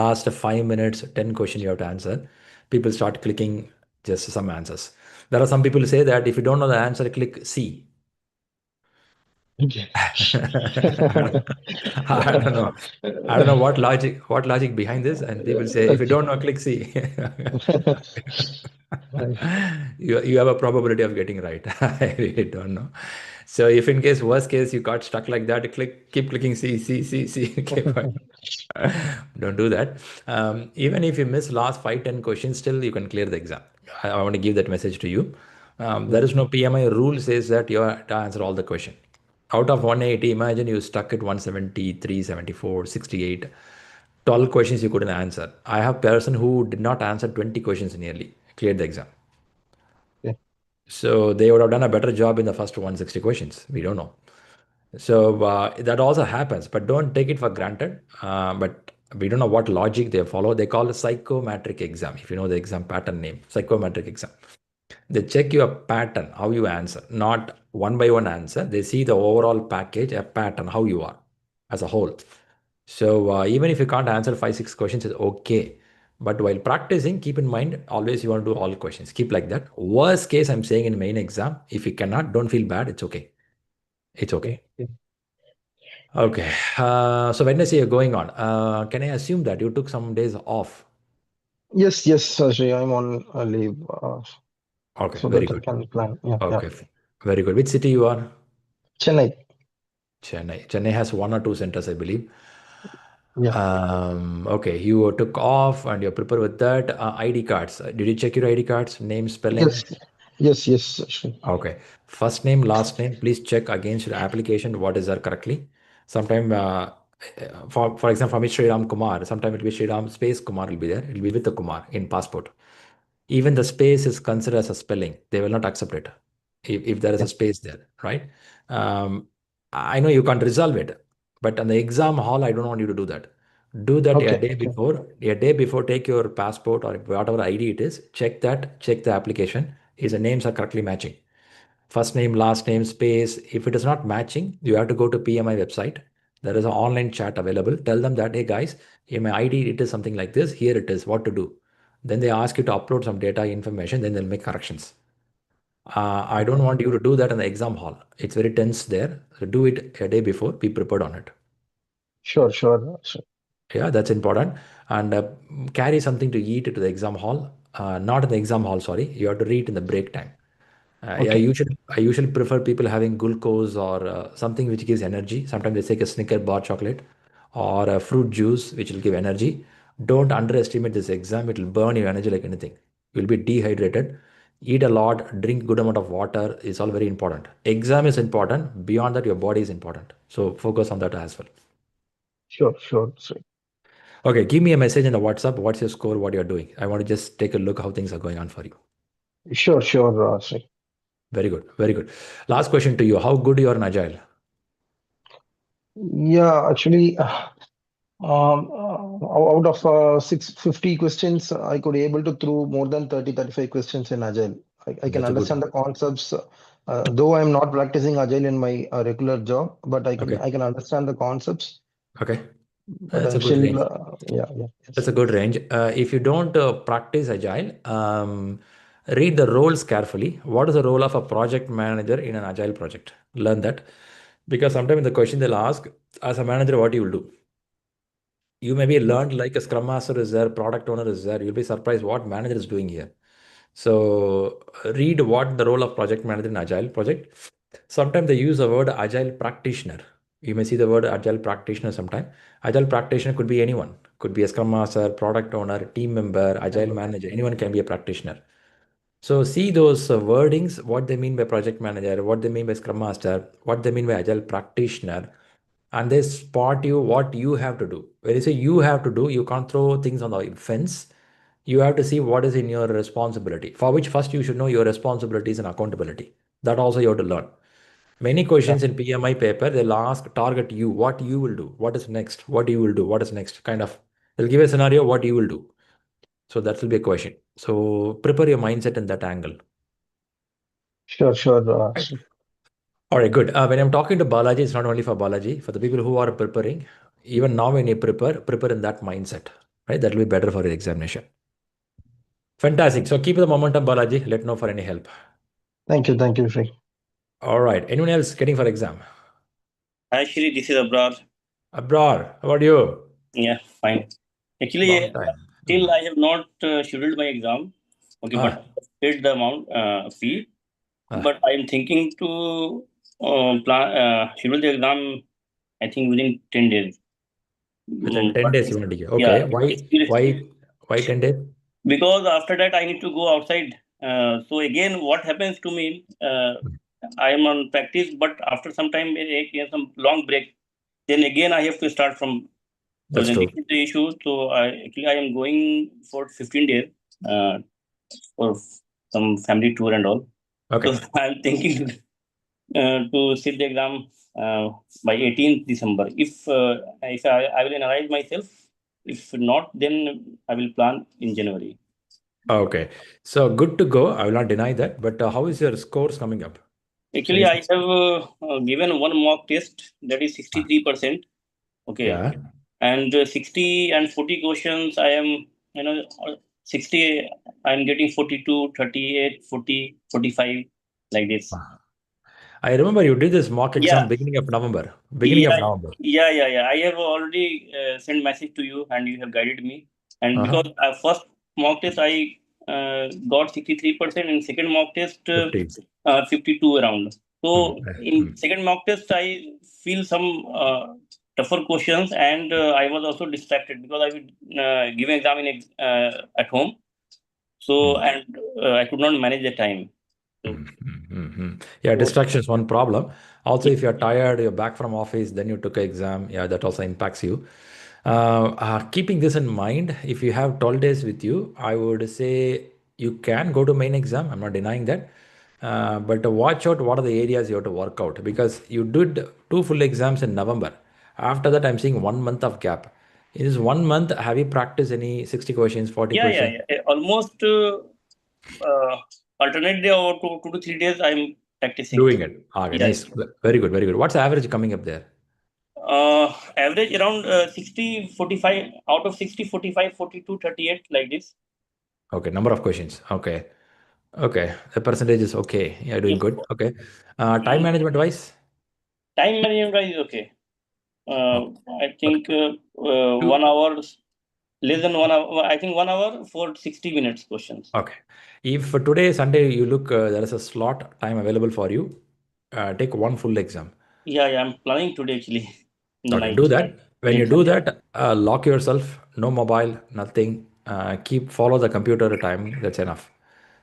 Last 5 minutes, 10 question you have to answer. People start clicking just some answers. There are some people who say that if you don't know the answer, click C. Okay. I don't know. I don't know what logic behind this. And people say if you Okay. don't know, click C. You have a probability of getting right. I really don't know. So if in case worst case you got stuck like that, keep clicking C. Keep on. Don't do that. Even if you miss last 5, 10 questions, still you can clear the exam. I want to give that message to you. There is no PMI rule says that you have to answer all the question. Out of 180, imagine you stuck at 173, 74, 68. 12 questions you couldn't answer. I have person who did not answer 20 questions nearly, cleared the exam. Okay. So they would have done a better job in the first 160 questions. We don't know. So that also happens, but don't take it for granted. But we don't know what logic they follow. They call it psychometric exam. If you know the exam pattern name, psychometric exam. They check your pattern, how you answer, not one by one answer. They see the overall package, a pattern, how you are as a whole. So even if you can't answer 5, 6 questions, it's okay. But while practicing, keep in mind always you want to do all questions. Keep like that. Worst case, I'm saying in main exam, if you cannot, don't feel bad. It's okay. It's okay. Okay. Okay. So Wednesday you're going on. Can I assume that you took some days off? Yes, Sri, I'm on leave, Okay, so very that I good. can plan. Yeah. Okay, very good. Which city you are? Chennai. Chennai. Chennai has one or two centers, I believe. Yeah. Okay, you took off and you're prepared with that. ID cards. Did you check your ID cards? Name, spelling? Yes, Sri. Okay. First name, last name. Please check against your application what is there correctly. Sometime, for example, for me, Shriram Kumar. Sometime it will be Shriram space Kumar will be there. It will be with the Kumar in passport. Even the space is considered as a spelling. They will not accept it if there is a Yeah. space there, right? Um, I know you can't resolve it, but on the exam hall, I don't want you to do that. Do that a Okay. day before. A day before, take your passport or whatever ID it is. Check that. Check the application. Is the names are correctly matching? First name, last name, space. If it is not matching, you have to go to PMI website. There is an online chat available. Tell them that, hey guys, in my ID it is something like this. Here it is. What to do? Then they ask you to upload some data information. Then they'll make corrections. I don't Okay. want you to do that in the exam hall. It's very tense there. So do it a day before. Be prepared on it. Sure. Yeah, that's important. And carry something to eat to the exam hall. Not in the exam hall, sorry. You have to read in the break time. Okay. I usually prefer people having glucose or something which gives energy. Sometimes they take a Snicker bar chocolate or a fruit juice which will give energy. Don't underestimate this exam. It will burn your energy like anything. You will be dehydrated. Eat a lot, drink good amount of water is all very important. Exam is important. Beyond that, your body is important. So focus on that as well. Sure, Sri. Okay, give me a message in the WhatsApp. What's your score? What you're doing? I want to just take a look how things are going on for you. Sure, Sri. Very good. Very good. Last question to you. How good you are in Agile? Yeah, actually, out of 650 questions, I could able to throw more than 30-35 questions in Agile. I can That's a understand good. the concepts, though I'm not practicing Agile in my regular job, but Okay. I can understand the concepts. Okay. But That's a I'm good still, range. That's yes. a good range. If you don't practice Agile, read the roles carefully. What is the role of a project manager in an Agile project? Learn that. Because sometimes in the question they'll ask, as a manager, what you will do? You maybe learned like a scrum master is there, product owner is there. You'll be surprised what manager is doing here. So read what the role of project manager in Agile project. Sometimes they use the word Agile practitioner. You may see the word Agile practitioner sometime. Agile practitioner could be anyone. Could be a scrum master, product owner, team member, Agile manager. Anyone can be a practitioner. So see those wordings, what they mean by project manager, what they mean by scrum master, what they mean by Agile practitioner, and they spot you what you have to do. When you say you have to do, you can't throw things on the fence. You have to see what is in your responsibility, for which first you should know your responsibilities and accountability. That also you have to learn. Many Yeah, questions in PMI paper, they'll ask, target you, what you will do, what is next, what you will do, what is next, kind of. They'll give a scenario, what you will do. So that will be a question. So prepare your mindset in that angle. sure, Right. Sri. All right, good. When I'm talking to Balaji, it's not only for Balaji, for the people who are preparing, even now when you prepare in that mindset, right? That will be better for your examination. Fantastic. So keep the momentum, Balaji. Let know for any help. Thank you, Sri. All right. Anyone else getting for exam? Hi, Shri, this is Abrar. Abrar, how about you? Yeah, fine. Actually, Long time. still I have not scheduled my exam. Okay, but Ah, I have paid the amount fee. ah. But I am thinking to schedule the exam. I think within 10 days. Within 10 But days you want to get. yeah, Okay. Why 10 days? because after that I need to go outside. So again, what happens to me? I am on practice, but after some time, some long break, then again I have to start from. So That's then this true. is the issue. So I am going for 15 days for some family tour and all. So Okay. I'm thinking to sit the exam by 18th December. If I will analyze myself, if not, then I will plan in January. Okay. So good to go. I will not deny that. But how is your scores coming up? Actually, Any I have given one mock test that is Ah, 63%. Okay, yeah. and 60 and 40 questions I am, 60 I am getting 42, 38, 40, 45, like this. Ah. I remember you did this mock exam Yeah, beginning of November. Beginning of yeah, November. yeah. I have already sent message to you and you have guided me. And Uh-huh. because first mock test I got 63%, in second mock test 50. 52 around. So Hmm. in second mock test I feel some tougher questions, and I was also distracted because I would give an exam at home. So Hmm. and I could not manage the time. So, Yeah, so distraction is one problem. Also, if you're tired, you're back from office, then you took an exam, yeah, that also impacts you. Keeping this in mind, if you have 12 days with you, I would say you can go to main exam. I'm not denying that. But watch out what are the areas you have to work out, because you did two full exams in November. After that, I'm seeing 1 month of gap. In this 1 month, have you practiced any 60 questions, 40 questions? yeah. Almost uh, alternate day or 2 to 3 days I'm practicing. Doing it. Okay, Yeah. nice. Very good, very good. What's the average coming up there? Average around 60, 45, out of 60, 45, 42, 38, like this. Okay, number of questions. Okay. Okay. The percentage is okay. Yeah, doing Yes. good. Okay. Time Mm. management wise? Time management is okay. Okay. I Okay. think 1 Two. hour, less than 1 hour. I think 1 hour for 60 minutes questions. Okay. If for today, Sunday, you look, there is a slot time available for you, take one full exam. Yeah, I'm planning today actually in the Okay, night. do that. When you do that, lock yourself, no mobile, nothing. Follow the computer timing. That's enough.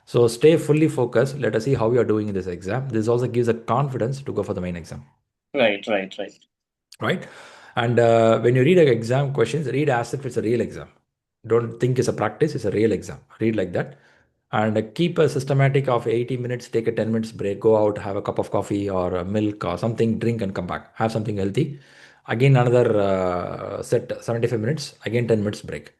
So stay fully focused. Let us see how you are doing in this exam. This also gives a confidence to go for the main exam. Right. Right? And when you read exam questions, read as if it's a real exam. Don't think it's a practice, it's a real exam. Read like that. And keep a systematic of 80 minutes, take a 10 minutes break, go out, have a cup of coffee or milk or something, drink and come back. Have something healthy. Again, another set 75 minutes, again 10 minutes break.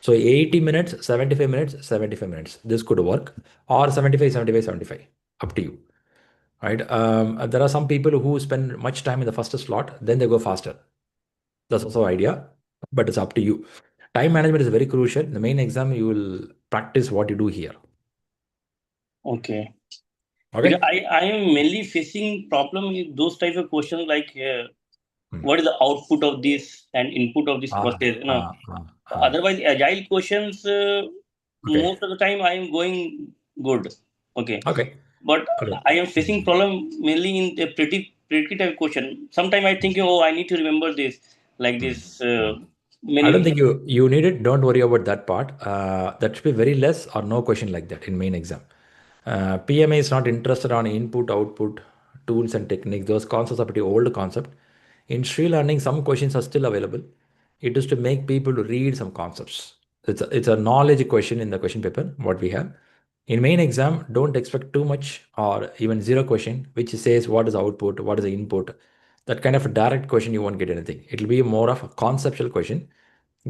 So 80 minutes, 75 minutes, 75 minutes. This could work. Or 75, 75, 75. Up to you. Right? There are some people who spend much time in the first slot, then they go faster. That's also idea, but it's up to you. Time management is very crucial. In the main exam, you will practice what you do here. Okay. Okay. Because I am mainly facing problem with those type of questions like what is the output of this and input of this process. Otherwise, agile questions Okay. most of the time I am going good. Okay. Okay. But I am facing problem mainly in the predictive type question. Sometimes I think, oh, I need to remember this like this. I don't think you need it. Don't worry about that part. That should be very less or no question like that in main exam. PMA is not interested on input, output, tools and techniques. Those concepts are pretty old concept. In ShriLearning, some questions are still available. It is to make people to read some concepts. It's a knowledge question in the question paper, what we have. In main exam, don't expect too much or even zero question, which says what is the output, what is the input. That kind of a direct question, you won't get anything. It will be more of a conceptual question,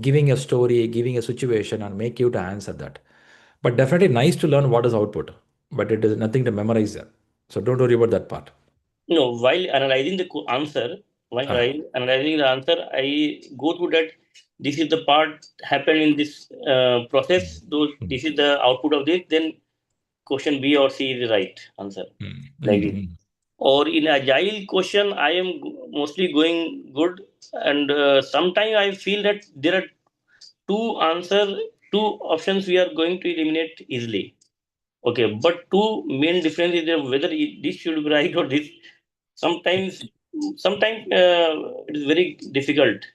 giving a story, giving a situation, and make you to answer that. But definitely nice to learn what is output, but it is nothing to memorize that. So don't worry about that part. While analyzing the answer, I go through that. This is the part happened in this process. This is the output of this. Then question B or C is the right answer. Like this. Or in agile question, I am mostly going good, and sometimes I feel that there are two options we are going to eliminate easily. Okay, but two main difference is that whether this should be right or this. Sometimes it is very difficult.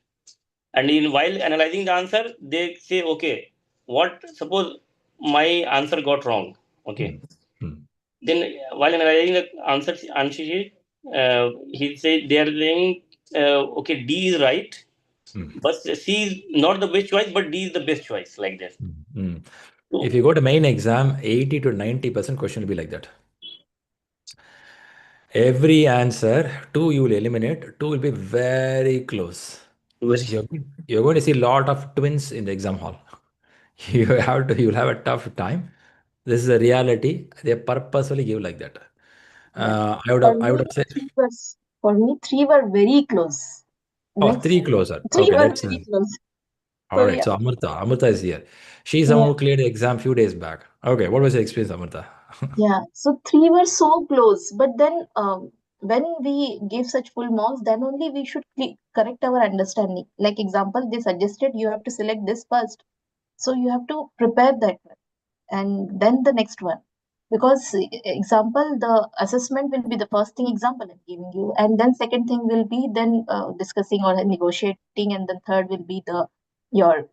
And in while analyzing the answer, they say, okay, what suppose my answer got wrong. Okay, then while analyzing the answer sheet, he said they are saying, okay, D is right, but C is not the best choice, but D is the best choice, like that. So, if you go to main exam, 80 to 90% question will be like that. Every answer, two you will eliminate, two will be very close. You're going to see a lot of twins in the exam hall. You'll have a tough time. This is a reality. They purposefully give like that. I would have said. For me, three were very close. Three closer. Three Okay, were let's very close. all right. So Amrita is here. She's someone who cleared the exam few days back. Okay, what was your experience, Amrita? Yeah, so three were so close, but then when we give such full marks, then only we should correct our understanding. Like example, they suggested you have to select this first, so you have to prepare that one, and then the next one. Because example, the assessment will be the first thing example I'm giving you, and then second thing will be then discussing or negotiating, and then third will be your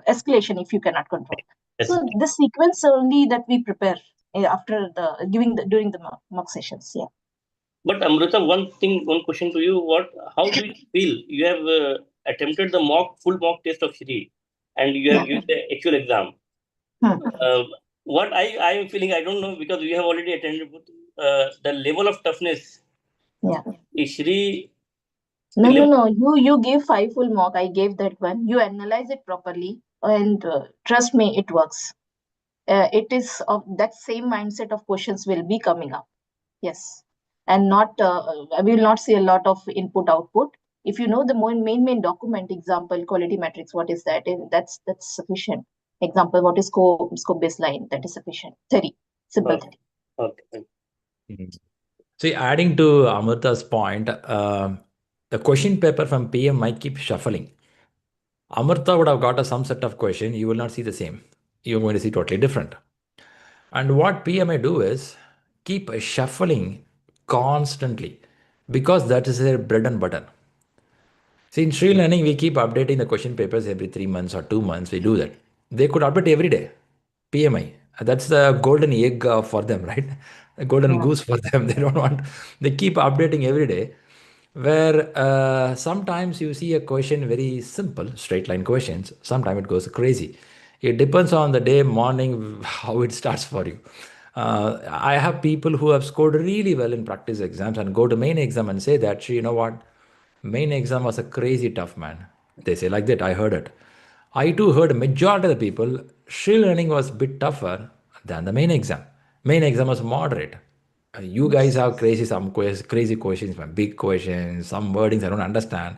escalation if you cannot control. So the sequence only that we prepare after during the mock sessions. Yeah. But Amrita, one question to you: how do you feel? You have attempted the full mock test of Shri, and you have used the actual exam. What I am feeling, I don't know, because we have already attended the level of toughness. Yeah. Is Shri? No. You gave 5 full mock. I gave that one. You analyze it properly, and trust me, it works. It is of that same mindset of questions will be coming up. Yes, and not we will not see a lot of input output. If you know the main document example quality matrix, what is that? That's sufficient. Example, what is scope baseline? That is sufficient. Simple theory. Okay. See, adding to Amrita's point, the question paper from PM might keep shuffling. Amrita would have got some set of question. You will not see the same. You're going to see totally different. And what PMI do is keep shuffling constantly because that is their bread and butter. See, in ShriLearning, we keep updating the question papers every 3 months or 2 months. We do that. They could update every day. PMI. That's the golden egg for them, right? The golden goose for them. They don't want, they keep updating every day. Where sometimes you see a question very simple, straight line questions. Sometimes it goes crazy. It depends on the day, morning, how it starts for you. I have people who have scored really well in practice exams and go to main exam and say that, you know what? Main exam was a crazy tough, man. They say like that. I heard it. I too heard majority of the people, ShriLearning was a bit tougher than the main exam. Main exam was moderate. You guys have crazy questions, man, big questions, some wordings I don't understand.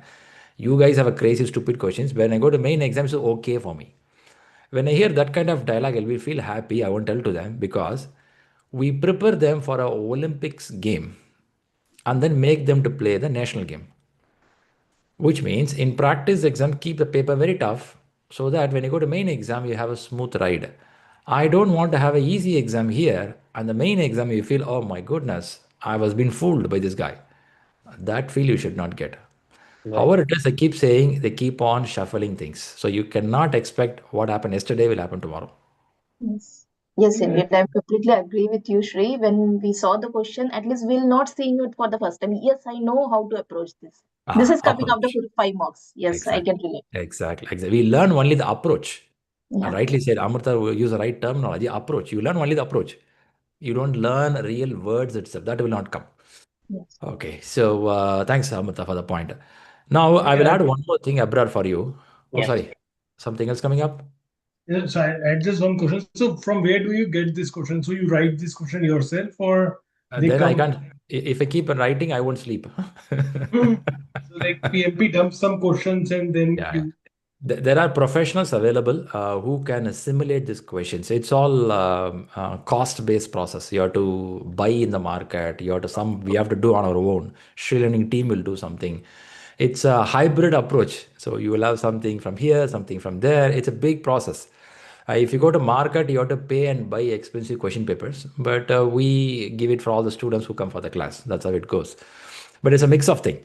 You guys have a crazy stupid questions. When I go to main exam, it's okay for me. When I hear that kind of dialogue, I will feel happy. I won't tell to them because we prepare them for a Olympics game and then make them to play the national game. Which means in practice exam, keep the paper very tough so that when you go to main exam, you have a smooth ride. I don't want to have an easy exam here and the main exam you feel, oh my goodness, I was being fooled by this guy. That feel you should not get. Right. However, it is, I keep saying they keep on shuffling things. So you cannot expect what happened yesterday will happen tomorrow. Yes. Yes, indeed. I completely agree with you, Shri. When we saw the question, at least we'll not seeing it for the first time. Yes, I know how to approach this. This is coming after Approach. 5 marks. Yes, I Exactly. can relate. Exactly. We learn only the approach. And Yeah. rightly said, Amrita use the right terminology, approach. You learn only the approach. You don't learn real words itself. That will not come. Yes. Okay. So thanks, Amrita, for the point. Now I will Yeah, add one more thing, Abrar, for you. Oh, Yeah. sorry. Something else coming up? yeah, so I had just one question. So from where do you get this question? So you write this question yourself, or they Then I come? can't. If I keep on writing, I won't sleep. So like PMP dumps some questions and then Yeah, yeah. you. There are professionals available who can simulate these questions. It's all cost-based process. You have to buy in the market. You have to some. We have to do on our own. ShriLearning team will do something. It's a hybrid approach. So you will have something from here, something from there. It's a big process. If you go to market, you have to pay and buy expensive question papers. But we give it for all the students who come for the class. That's how it goes. But it's a mix of things.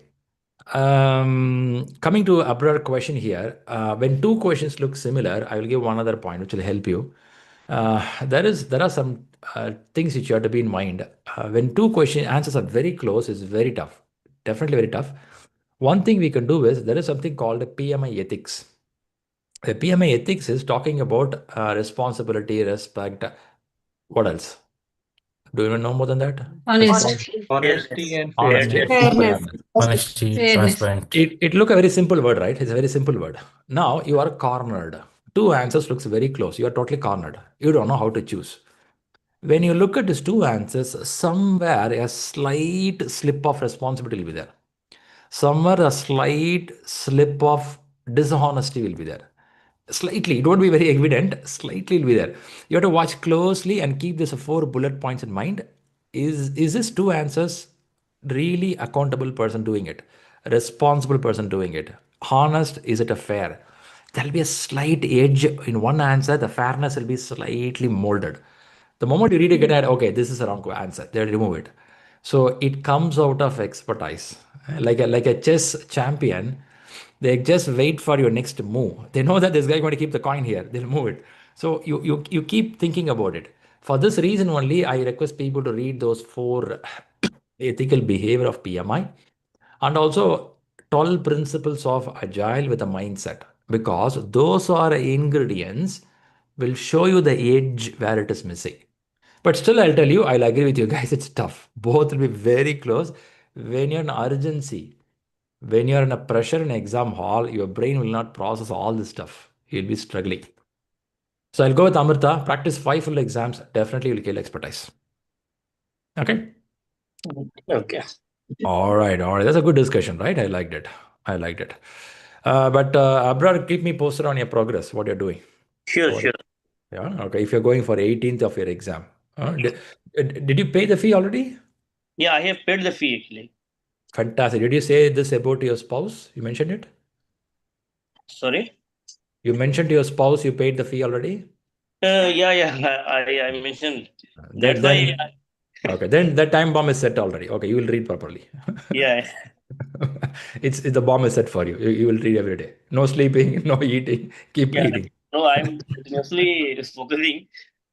Coming to a broader question here, when two questions look similar, I will give one other point which will help you. There are some things which you have to be in mind. When two question answers are very close, it's very tough. Definitely very tough. One thing we can do is there is something called a PMI ethics. The PMI ethics is talking about responsibility, respect. What else? Do you even know more than that? Honesty. Honesty Fairness. and Honesty. fairness. Fairness. Fairness. Fairness. Honesty, Fairness. transparent. It look a very simple word, right? It's a very simple word. Now you are cornered. Two answers looks very close. You are totally cornered. You don't know how to choose. When you look at these two answers, somewhere a slight slip of responsibility will be there. Somewhere a slight slip of dishonesty will be there. Slightly, it won't be very evident, slightly will be there. You have to watch closely and keep this four bullet points in mind. Is this two answers really accountable person doing it? Responsible person doing it? Honest, is it a fair? There'll be a slight edge in one answer, the fairness will be slightly molded. The moment you read it, get it, okay, this is a wrong answer, they remove it. So it comes out of expertise. Like a chess champion, they just wait for your next move. They know that this guy is going to keep the coin here. They'll move it. So you keep thinking about it. For this reason only, I request people to read those four ethical behavior of PMI and also 12 principles of agile with a mindset, because those are ingredients will show you the edge where it is missing. But still, I'll tell you, I'll agree with you guys, it's tough. Both will be very close. When you're in urgency, when you're in a pressure in exam hall, your brain will not process all this stuff. You'll be struggling. So I'll go with Amrita. Practice 5 full exams. Definitely will kill expertise. Okay. Okay. All right. All right. That's a good discussion, right? I liked it. I liked it. But Abrar, keep me posted on your progress, what you're doing. Sure, Over. sure. Yeah. Okay. If you're going for 18th of your exam, did you pay the fee already? Yeah, I have paid the fee actually. Fantastic. Did you say this about your spouse? You mentioned it? Sorry. You mentioned to your spouse you paid the fee already? Yeah. I mentioned. Then, That's why. then okay. Then that time bomb is set already. Okay. You will read properly. Yeah. It's the bomb is set for you. You will read every day. No sleeping, no eating. Keep Yeah, reading. no, I'm continuously focusing.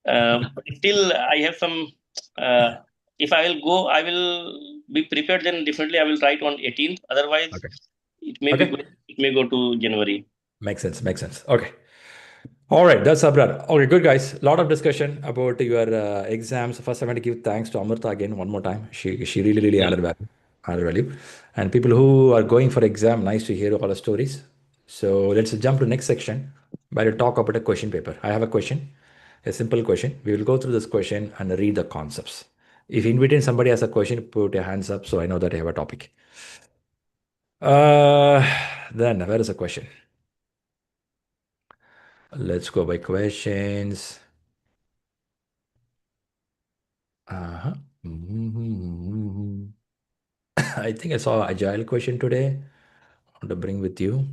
But still, I have some. If I will go, I will be prepared. Then definitely, I will write on 18th. Otherwise, Okay. it may be Okay. going, it may go to January. Makes sense. Makes sense. Okay. All right, that's Abrar. Okay, good guys. A lot of discussion about your exams. First, I want to give thanks to Amrita again one more time. She really added value, And people who are going for exam, nice to hear all the stories. So let's jump to next section where we talk about a question paper. I have a question, a simple question. We will go through this question and read the concepts. If in between somebody has a question, put your hands up so I know that I have a topic. Then where is the question? Let's go by questions. Uh-huh. I think I saw Agile question today. I want to bring with you.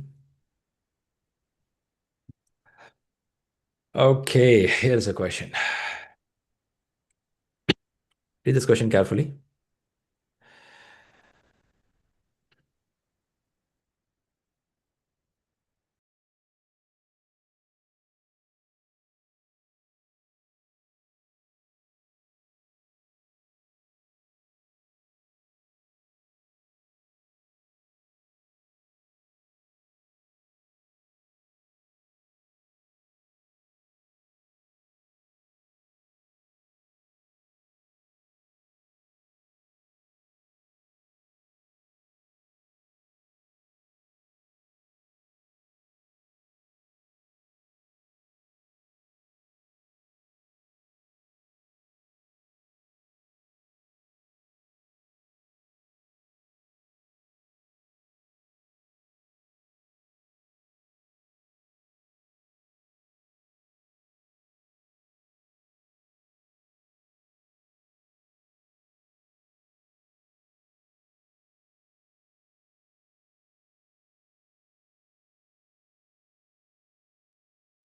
Okay, here's a question. Read this question carefully.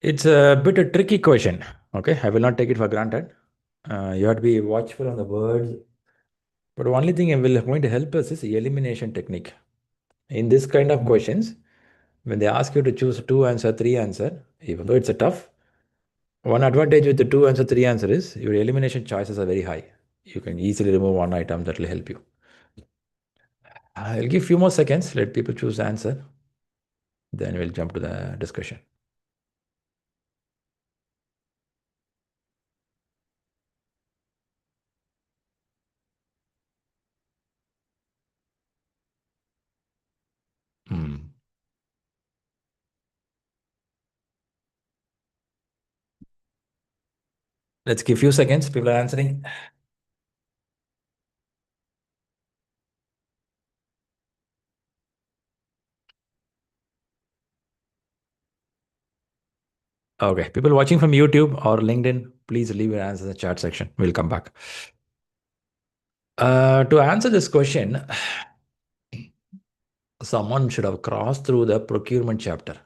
It's a bit a tricky question. Okay, I will not take it for granted. You have to be watchful on the words. But the only thing going to help us is the elimination technique. In this kind of questions, when they ask you to choose two answer, three answer, even though it's a tough, one advantage with the two answer, three answer is your elimination choices are very high. You can easily remove one item that will help you. I'll give few more seconds, let people choose the answer. Then we'll jump to the discussion. Let's give few seconds. People are answering. Okay, people watching from YouTube or LinkedIn, please leave your answers in the chat section. We'll come back. To answer this question, someone should have crossed through the procurement chapter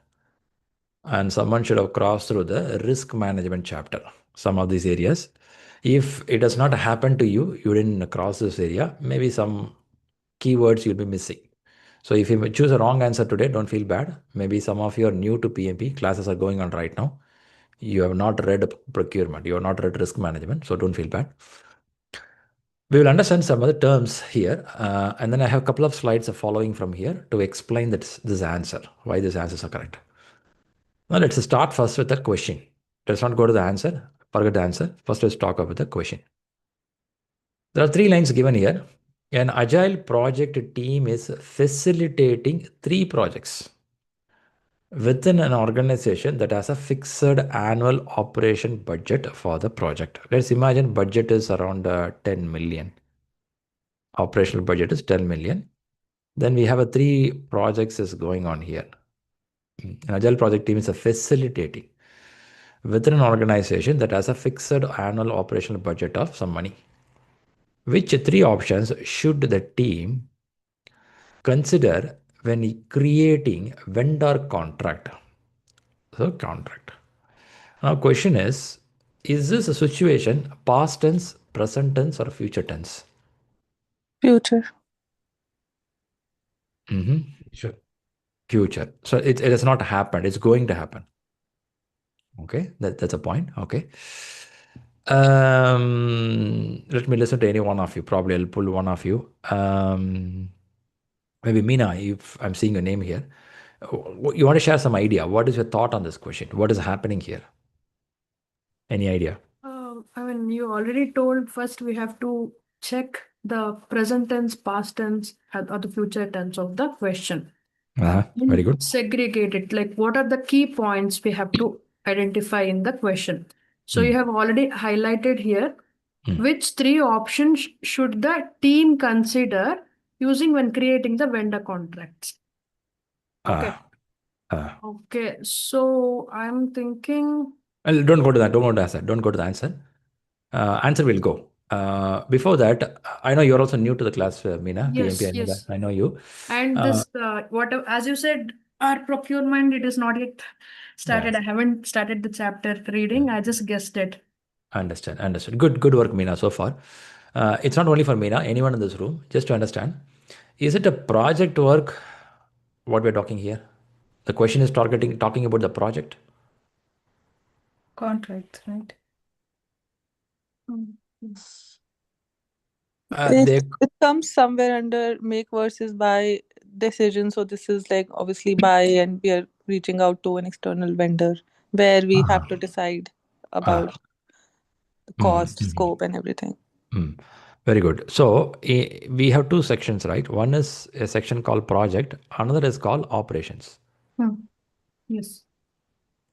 and someone should have crossed through the risk management chapter, some of these areas. If it does not happen to you, you didn't cross this area, maybe some keywords you'll be missing. So if you choose a wrong answer today, don't feel bad. Maybe some of you are new to PMP, classes are going on right now. You have not read procurement, you have not read risk management, so don't feel bad. We will understand some other terms here, and then I have a couple of slides following from here to explain this answer, why these answers are correct. Now let's start first with the question. Let's not go to the answer, forget the answer. First let's talk about the question. There are three lines given here. An agile project team is facilitating three projects within an organization that has a fixed annual operation budget for the project. Let's imagine budget is around 10 million. Operational budget is 10 million. Then we have a three projects is going on here. An agile project team is a facilitating within an organization that has a fixed annual operational budget of some money. Which three options should the team consider when creating vendor contract? So contract. Now question is this a situation past tense, present tense or future tense? Future. Sure. Future. So it has not happened. It's going to happen. Okay, that's a point. Okay. Let me listen to any one of you. Probably I'll pull one of you. Maybe Meena, if I'm seeing your name here. You want to share some idea? What is your thought on this question? What is happening here? Any idea? You already told first we have to check the present tense, past tense, or the future tense of the question. Very good. Segregate it. Like, what are the key points we have to identify in the question? So you have already highlighted here which three options should the team consider using when creating the vendor contracts. Okay. Okay. So I'm thinking. Well, don't go to that. Don't go to the answer. Don't go to the answer. Answer will go. Before that, I know you're also new to the class, Meena. Yes, PMP, I know yes. that. I know you. And this, whatever, as you said, our procurement, it is not yet started. Yeah. I haven't started the chapter reading. I just guessed it. Understand. Good work, Meena, so far. It's not only for Meena, anyone in this room, just to understand. Is it a project work, what we're talking here? The question is talking about the project. Contract, right? It comes somewhere under make versus buy decision. So this is like obviously buy, and we are reaching out to an external vendor where we have to decide about the cost, scope, and everything. Very good. So we have two sections, right? One is a section called project. Another is called operations. Yes.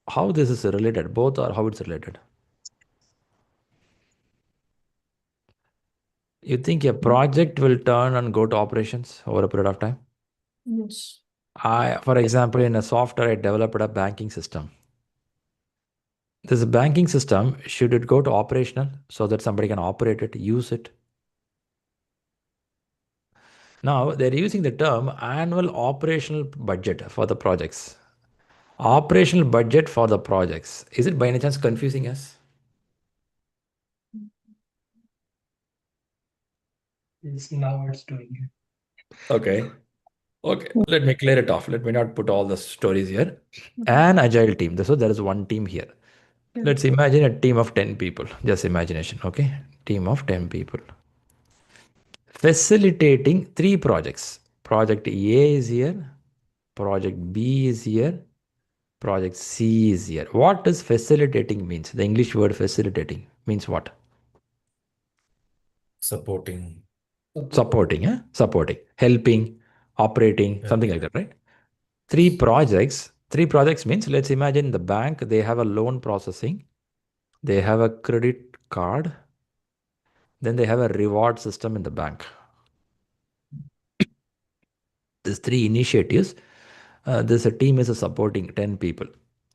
How this is related? Both or how it's related? You think a project will turn and go to operations over a period of time? Yes. For example, in a software, I developed a banking system. This banking system, should it go to operational so that somebody can operate it, use it? Now, they're using the term annual operational budget for the projects. Operational budget for the projects. Is it by any chance confusing us? Yes, now it's doing it. Okay, let me clear it off. Let me not put all the stories here. An agile team. So there is one team here. Let's imagine a team of 10 people. Just imagination, okay? Team of 10 people. Facilitating 3 projects. Project A is here. Project B is here. Project C is here. What does facilitating means? The English word facilitating means what? Supporting. Supporting, helping, operating, something like that, right? 3 projects. 3 projects means, let's imagine the bank, they have a loan processing, they have a credit card, then they have a reward system in the bank. These 3 initiatives, this team is supporting 10 people.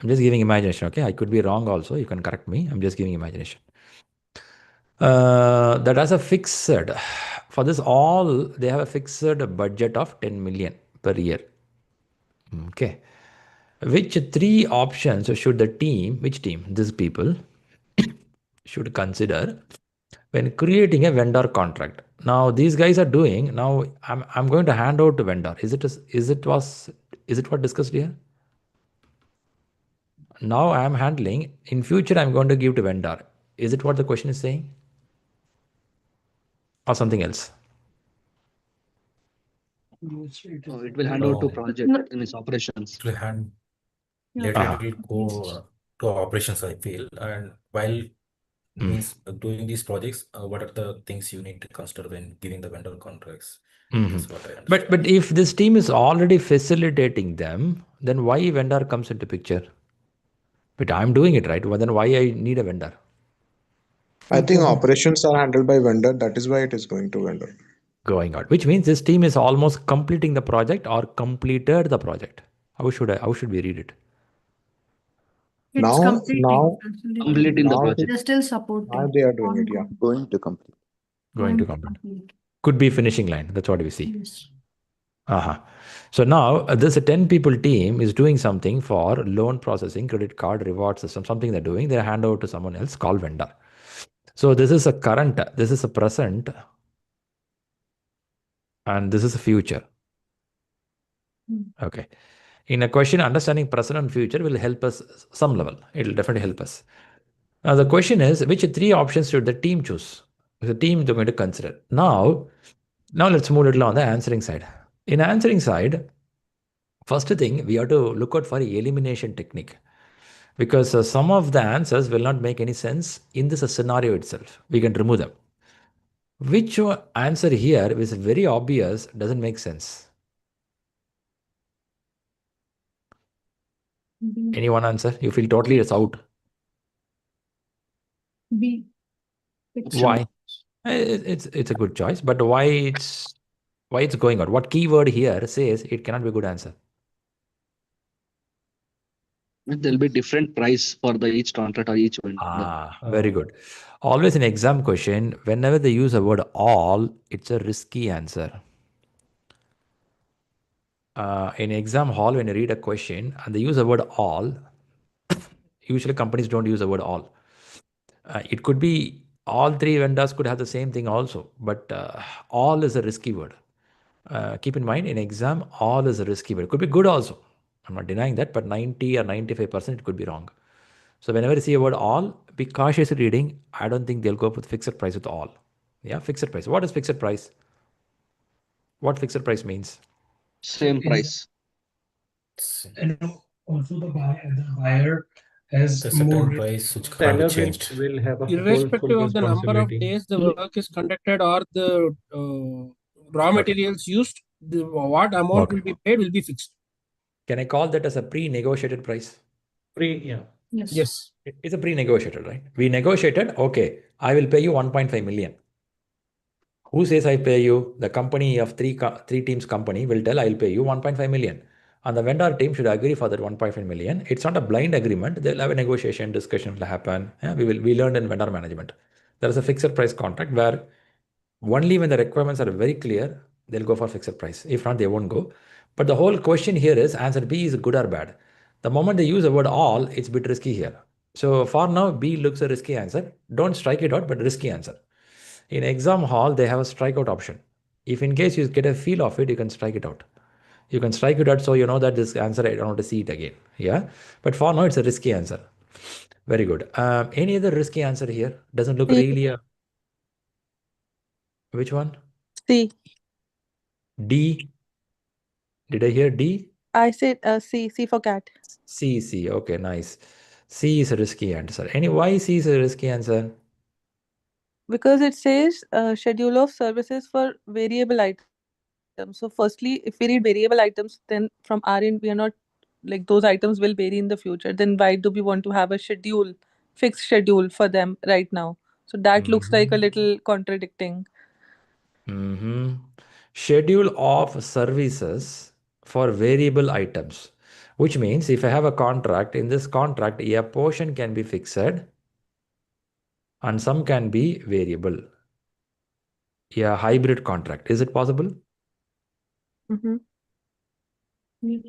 I'm just giving imagination, okay? I could be wrong also. You can correct me. I'm just giving imagination. That has a fixed, for this all, they have a fixed budget of 10 million per year. Okay. Which 3 options should the team, which team, these people, should consider when creating a vendor contract? Now these guys are doing, now I'm going to hand over to vendor. Is it what discussed here? Now I am handling, in future I'm going to give to vendor. Is it what the question is saying? Or something else? It will hand over to project, that means operations. It will hand later. It will go to operations, I feel. And while means doing these projects, what are the things you need to consider when giving the vendor contracts? That's what I understand. But if this team is already facilitating them, then why vendor comes into picture? But I'm doing it, right? Well, then why I need a vendor? I think operations are handled by vendor. That is why it is going to vendor. Going out, which means this team is almost completing the project or completed the project. How should we read it? It's completing the project. They're still supporting. Now they are doing it, yeah. Going to complete. Going to complete. Could be finishing line. That's what we see. Yes. So now this 10 people team is doing something for loan processing, credit card, reward system, something they're doing. They hand over to someone else called vendor. So this is a current, this is a present, and this is a future. Okay. In a question, understanding present and future will help us some level. It will definitely help us. Now the question is, which three options should the team choose? The team is going to consider. Now let's move a little on the answering side. In answering side, first thing we have to look out for elimination technique, because some of the answers will not make any sense in this scenario itself. We can remove them. Which answer here is very obvious doesn't make sense? Any one answer? You feel totally it's out. B. Why? It's a good choice, but why it's going out? What keyword here says it cannot be a good answer? There'll be different price for the each contract or each vendor. Very good. Always in exam question, whenever they use a word all, it's a risky answer. In exam hall, when you read a question and they use the word all, usually companies don't use the word all. It could be all three vendors could have the same thing also, but all is a risky word. Keep in mind, in exam, all is a risky word. It could be good also. I'm not denying that, but 90 or 95% it could be wrong. So whenever you see a word all, be cautious reading. I don't think they'll go with fixed price with all. Yeah, fixed price. What is fixed price? What fixed price means? Same price. And also the buyer has The more certain risk. price which can't be changed. Will have a full Irrespective of the number of responsibility. days the work is conducted or the raw materials used, what amount will be paid will be fixed. Can I call that as a pre-negotiated price? Yeah. Yes. It's a pre-negotiated, right? We negotiated, okay, I will pay you 1.5 million. Who says I pay you? The company of three teams company will tell I'll pay you 1.5 million. And the vendor team should agree for that 1.5 million. It's not a blind agreement. They'll have a negotiation, discussion will happen. Yeah, we learned in vendor management. There is a fixed price contract where only when the requirements are very clear, they'll go for fixed price. If not, they won't go. But the whole question here is answer B is good or bad. The moment they use the word all, it's a bit risky here. So for now, B looks a risky answer. Don't strike it out, but risky answer. In exam hall, they have a strikeout option. If in case you get a feel of it, you can strike it out. You can strike it out so you know that this answer, I don't want to see it again. Yeah. But for now, it's a risky answer. Very good. Any other risky answer here? Doesn't look C. really a... Which one? C. D. Did I hear D? I said C. C for cat. C. Okay, nice. C is a risky answer. Why C is a risky answer? Because it says schedule of services for variable items. So firstly, if we read variable items, then from our end, we are not like those items will vary in the future. Then why do we want to have a schedule, fixed schedule for them right now? So that looks like a little contradicting. Schedule of services for variable items, which means if I have a contract, in this contract, a portion can be fixed and some can be variable. Yeah, hybrid contract. Is it possible?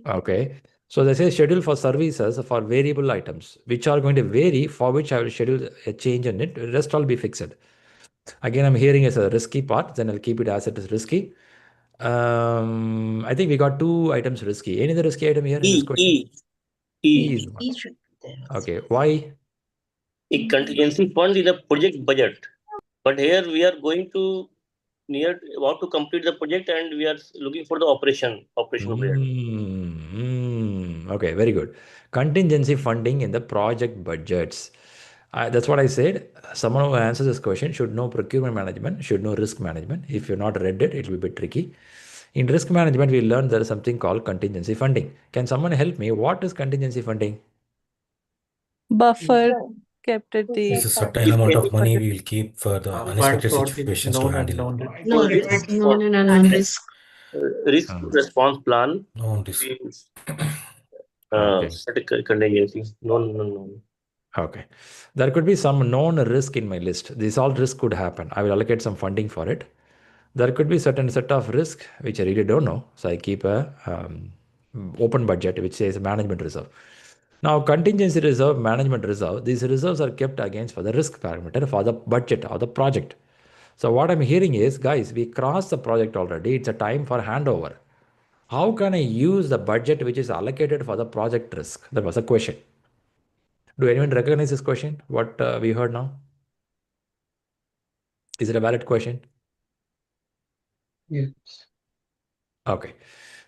Okay. So they say schedule for services for variable items, which are going to vary, for which I will schedule a change in it. The rest all be fixed. Again, I'm hearing as a risky part, then I'll keep it as it is risky. I think we got two items risky. Any other risky item here in this question? E is one. Okay, why? A contingency fund is a project budget, but here we are going to about to complete the project and we are looking for the operational budget. Okay, very good. Contingency funding in the project budgets. That's what I said. Someone who answers this question should know procurement management, should know risk management. If you're not read it, it will be tricky. In risk management, we learned there is something called contingency funding. Can someone help me? What is contingency funding? Buffer kept at the It's a certain amount of money we will keep for the unexpected for the situations to known and handle. unknown risk. No, it's known and unknown risk. Risk response plan. Known risk. Okay. Set a contingency. No. Okay. There could be some known risk in my list. This all risk could happen. I will allocate some funding for it. There could be certain set of risk which I really don't know. So I keep a open budget which says management reserve. Now contingency reserve, management reserve, these reserves are kept against for the risk parameter for the budget or the project. So what I'm hearing is, guys, we crossed the project already. It's a time for handover. How can I use the budget which is allocated for the project risk? That was a question. Do anyone recognize this question? What we heard now? Is it a valid question? Yes. Okay.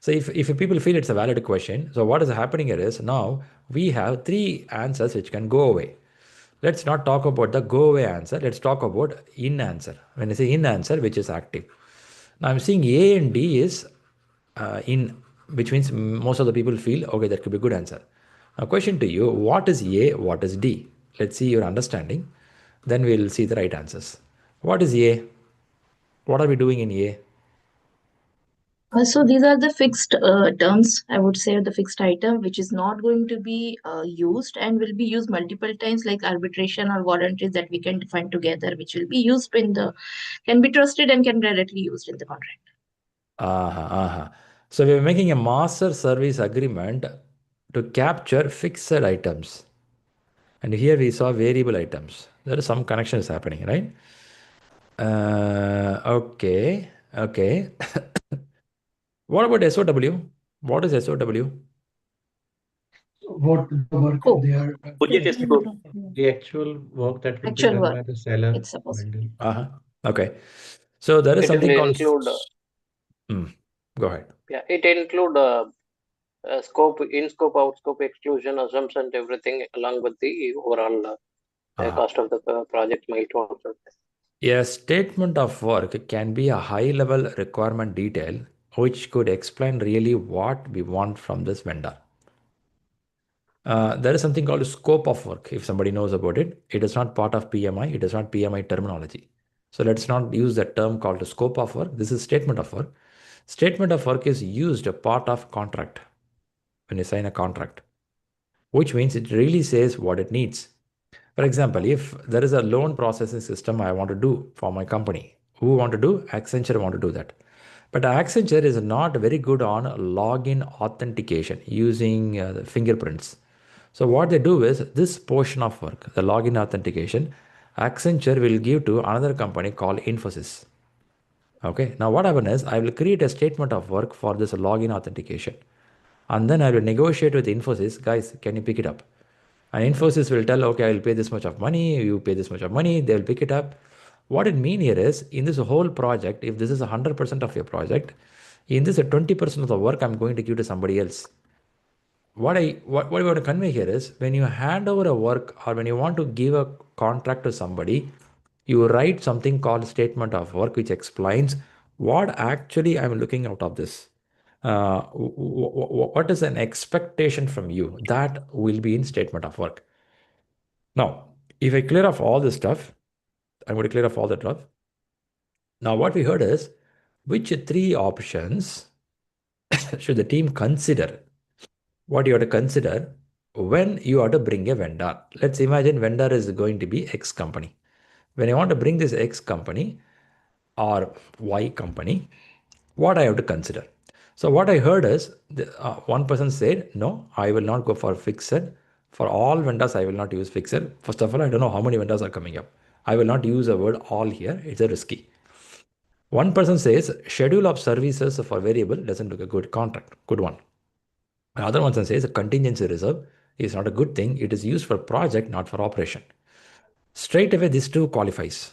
So if people feel it's a valid question, so what is happening here is now we have three answers which can go away. Let's not talk about the go away answer. Let's talk about in answer. When I say in answer, which is active. Now I'm seeing A and D is in, which means most of the people feel, okay, that could be a good answer. Now question to you, what is A, what is D? Let's see your understanding. Then we'll see the right answers. What is A? What are we doing in A? So these are the fixed terms, I would say, the fixed item, which is not going to be used and will be used multiple times, like arbitration or warranties that we can define together, which will be used can be trusted and can directly used in the contract. So we're making a master service agreement to capture fixed items. And here we saw variable items. There is some connection is happening, right? Okay. What about SOW? What is SOW? What the work they are Budget is good. The actual work that will be Actual done work. by the seller. It's supposed to be. Okay. So there is something called. Go ahead. Yeah, it include scope, in scope, out scope, exclusion, assumption, everything along with the overall cost of the project milestones. A statement of work can be a high-level requirement detail which could explain really what we want from this vendor. There is something called scope of work. If somebody knows about it, it is not part of PMI. It is not PMI terminology. So let's not use that term called scope of work. This is statement of work. Statement of work is used a part of contract when you sign a contract, which means it really says what it needs. For example, if there is a loan processing system I want to do for my company, who want to do? Accenture want to do that. But Accenture is not very good on login authentication using the fingerprints. So what they do is this portion of work, the login authentication, Accenture will give to another company called Infosys. Okay, now what happens is I will create a statement of work for this login authentication. And then I will negotiate with Infosys, guys, can you pick it up? And Infosys will tell, okay, I will pay this much of money, you pay this much of money, they will pick it up. What it means here is, in this whole project, if this is 100% of your project, in this 20% of the work I'm going to give to somebody else. What I want to convey here is, when you hand over a work or when you want to give a contract to somebody, you write something called statement of work, which explains what actually I'm looking out of this. What is an expectation from you? That will be in statement of work. Now, if I clear off all this stuff, I'm going to clear off all the stuff. Now, what we heard is, which three options should the team consider? What you have to consider when you are to bring a vendor. Let's imagine vendor is going to be X company. When I want to bring this X company or Y company, what I have to consider? So what I heard is one person said, no, I will not go for fixed. For all vendors, I will not use fixed. First of all, I don't know how many vendors are coming up. I will not use the word all here. It's a risky. One person says schedule of services for variable doesn't look a good contract. Good one. Another one says a contingency reserve is not a good thing. It is used for project, not for operation. Straight away, these two qualifies.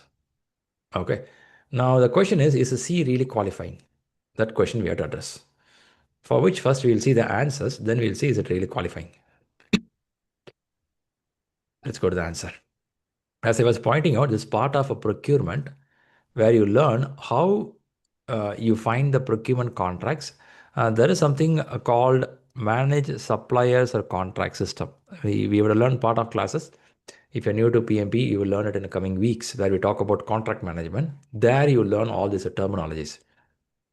Okay. Now the question is a C really qualifying? That question we have to address. For which first we will see the answers, then we'll see is it really qualifying. Let's go to the answer. As I was pointing out, this part of a procurement where you learn how you find the procurement contracts. There is something called manage suppliers or contract system. We will learn part of classes. If you're new to PMP, you will learn it in the coming weeks where we talk about contract management. There you will learn all these terminologies.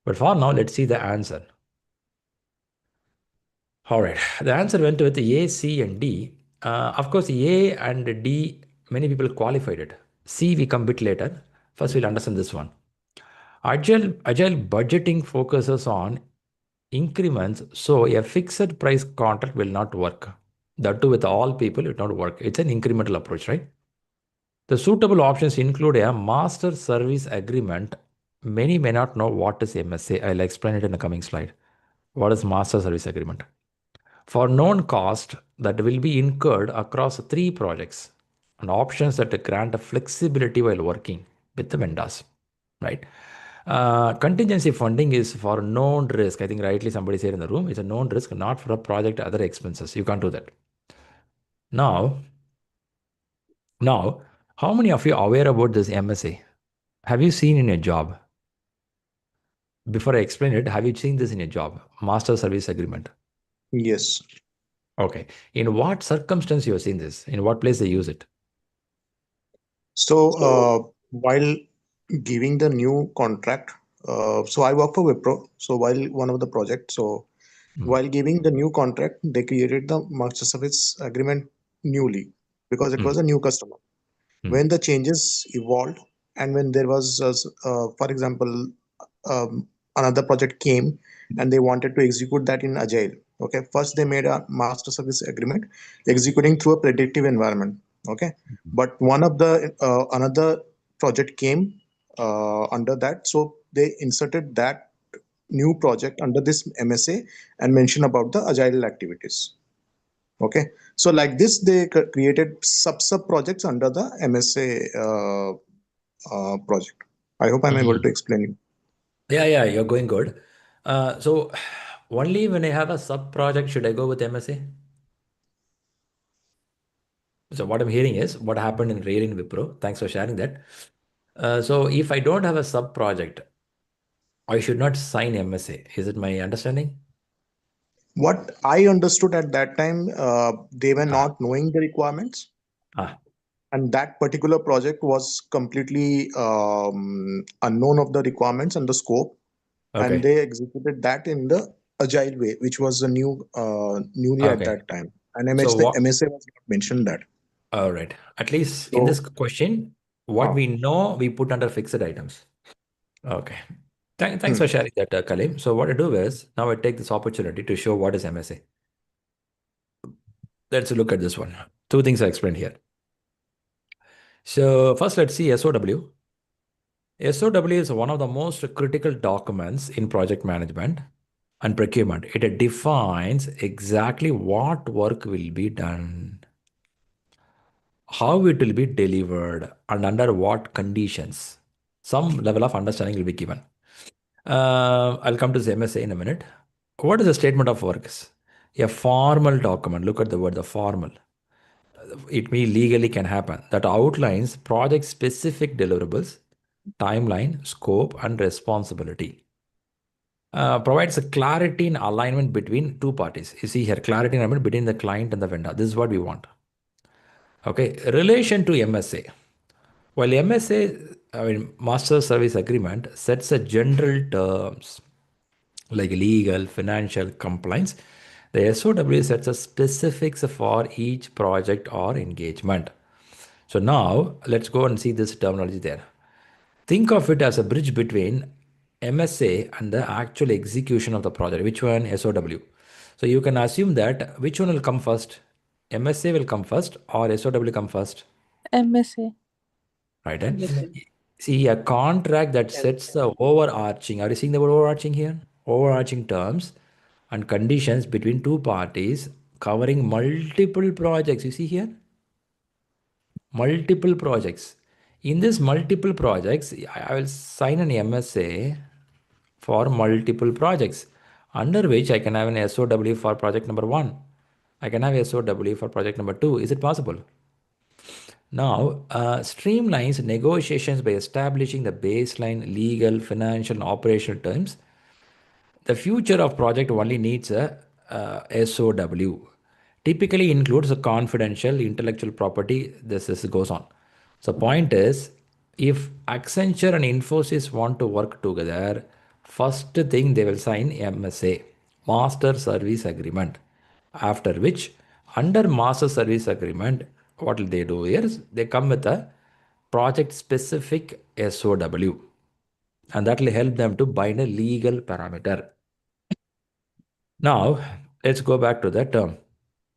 But for now, let's see the answer. All right, the answer went with A, C, and D. Of course, A and D, many people qualified it. C, we come a bit later. First, we'll understand this one. Agile budgeting focuses on increments, so a fixed price contract will not work. That too, with all people, it will not work. It's an incremental approach, right? The suitable options include a master service agreement. Many may not know what is MSA. I'll explain it in the coming slide. What is master service agreement? For known cost that will be incurred across 3 projects and options that grant a flexibility while working with the vendors, right? Contingency funding is for known risk. I think rightly somebody said in the room, it's a known risk, not for a project other expenses. You can't do that. Now, how many of you are aware about this MSA? Have you seen in your job? Before I explain it, have you seen this in your job? Master service agreement. Yes. Okay. In what circumstance you have seen this? In what place they use it? So while giving the new contract, so I work for Wipro. So while one of the projects, while giving the new contract, they created the master service agreement newly because it was a new customer. When the changes evolved and when there was, for example, another project came and they wanted to execute that in Agile. Okay, first they made a master service agreement executing through a predictive environment. Okay, but one of the another project came under that, so they inserted that new project under this MSA and mentioned about the agile activities. Okay, so like this they created sub projects under the MSA project. I hope I'm able to explain it. Yeah, you're going good. So only when I have a sub project should I go with MSA? So what I'm hearing is what happened in Rail in Wipro. Thanks for sharing that. So if I don't have a sub project, I should not sign MSA. Is it my understanding? What I understood at that time, they were not knowing the requirements, and that particular project was completely unknown of the requirements and the scope, and they executed that in the agile way, which was a newly at that time, and MSA was not mentioned that. All right. At least in this question, what we know, we put under fixed items. Okay. Thanks for sharing that, Kalim. So what I do is, now I take this opportunity to show what is MSA. Let's look at this one. 2 things I explained here. So first, let's see SOW. SOW is one of the most critical documents in project management and procurement. It defines exactly what work will be done, how it will be delivered, and under what conditions. Some level of understanding will be given. I'll come to the MSA in a minute. What is a statement of works? A formal document. Look at the word, the formal. It may legally can happen. That outlines project specific deliverables, timeline, scope, and responsibility. Provides a clarity and alignment between 2 parties. You see here, clarity and alignment between the client and the vendor. This is what we want. Okay, relation to MSA. While MSA, Master Service Agreement, sets a general terms like legal, financial, compliance, the SOW sets a specifics for each project or engagement. So now let's go and see this terminology there. Think of it as a bridge between MSA and the actual execution of the project. Which one? SOW. So you can assume that which one will come first? MSA will come first or SOW will come first? MSA. Right. See, a contract that sets the overarching, are you seeing the word overarching here? Overarching terms and conditions between 2 parties covering multiple projects. You see here? Multiple projects. In this multiple projects, I will sign an MSA for multiple projects, under which I can have an SOW for project number 1. I can have SOW for project number 2. Is it possible? Now, streamlines negotiations by establishing the baseline legal, financial, and operational terms. The future of project only needs a SOW. Typically includes a confidential intellectual property. This goes on. So point is, if Accenture and Infosys want to work together, first thing they will sign MSA, Master Service Agreement. After which, under Master Service Agreement, what will they do here is they come with a project specific SOW, and that will help them to bind a legal parameter. Now, let's go back to that term.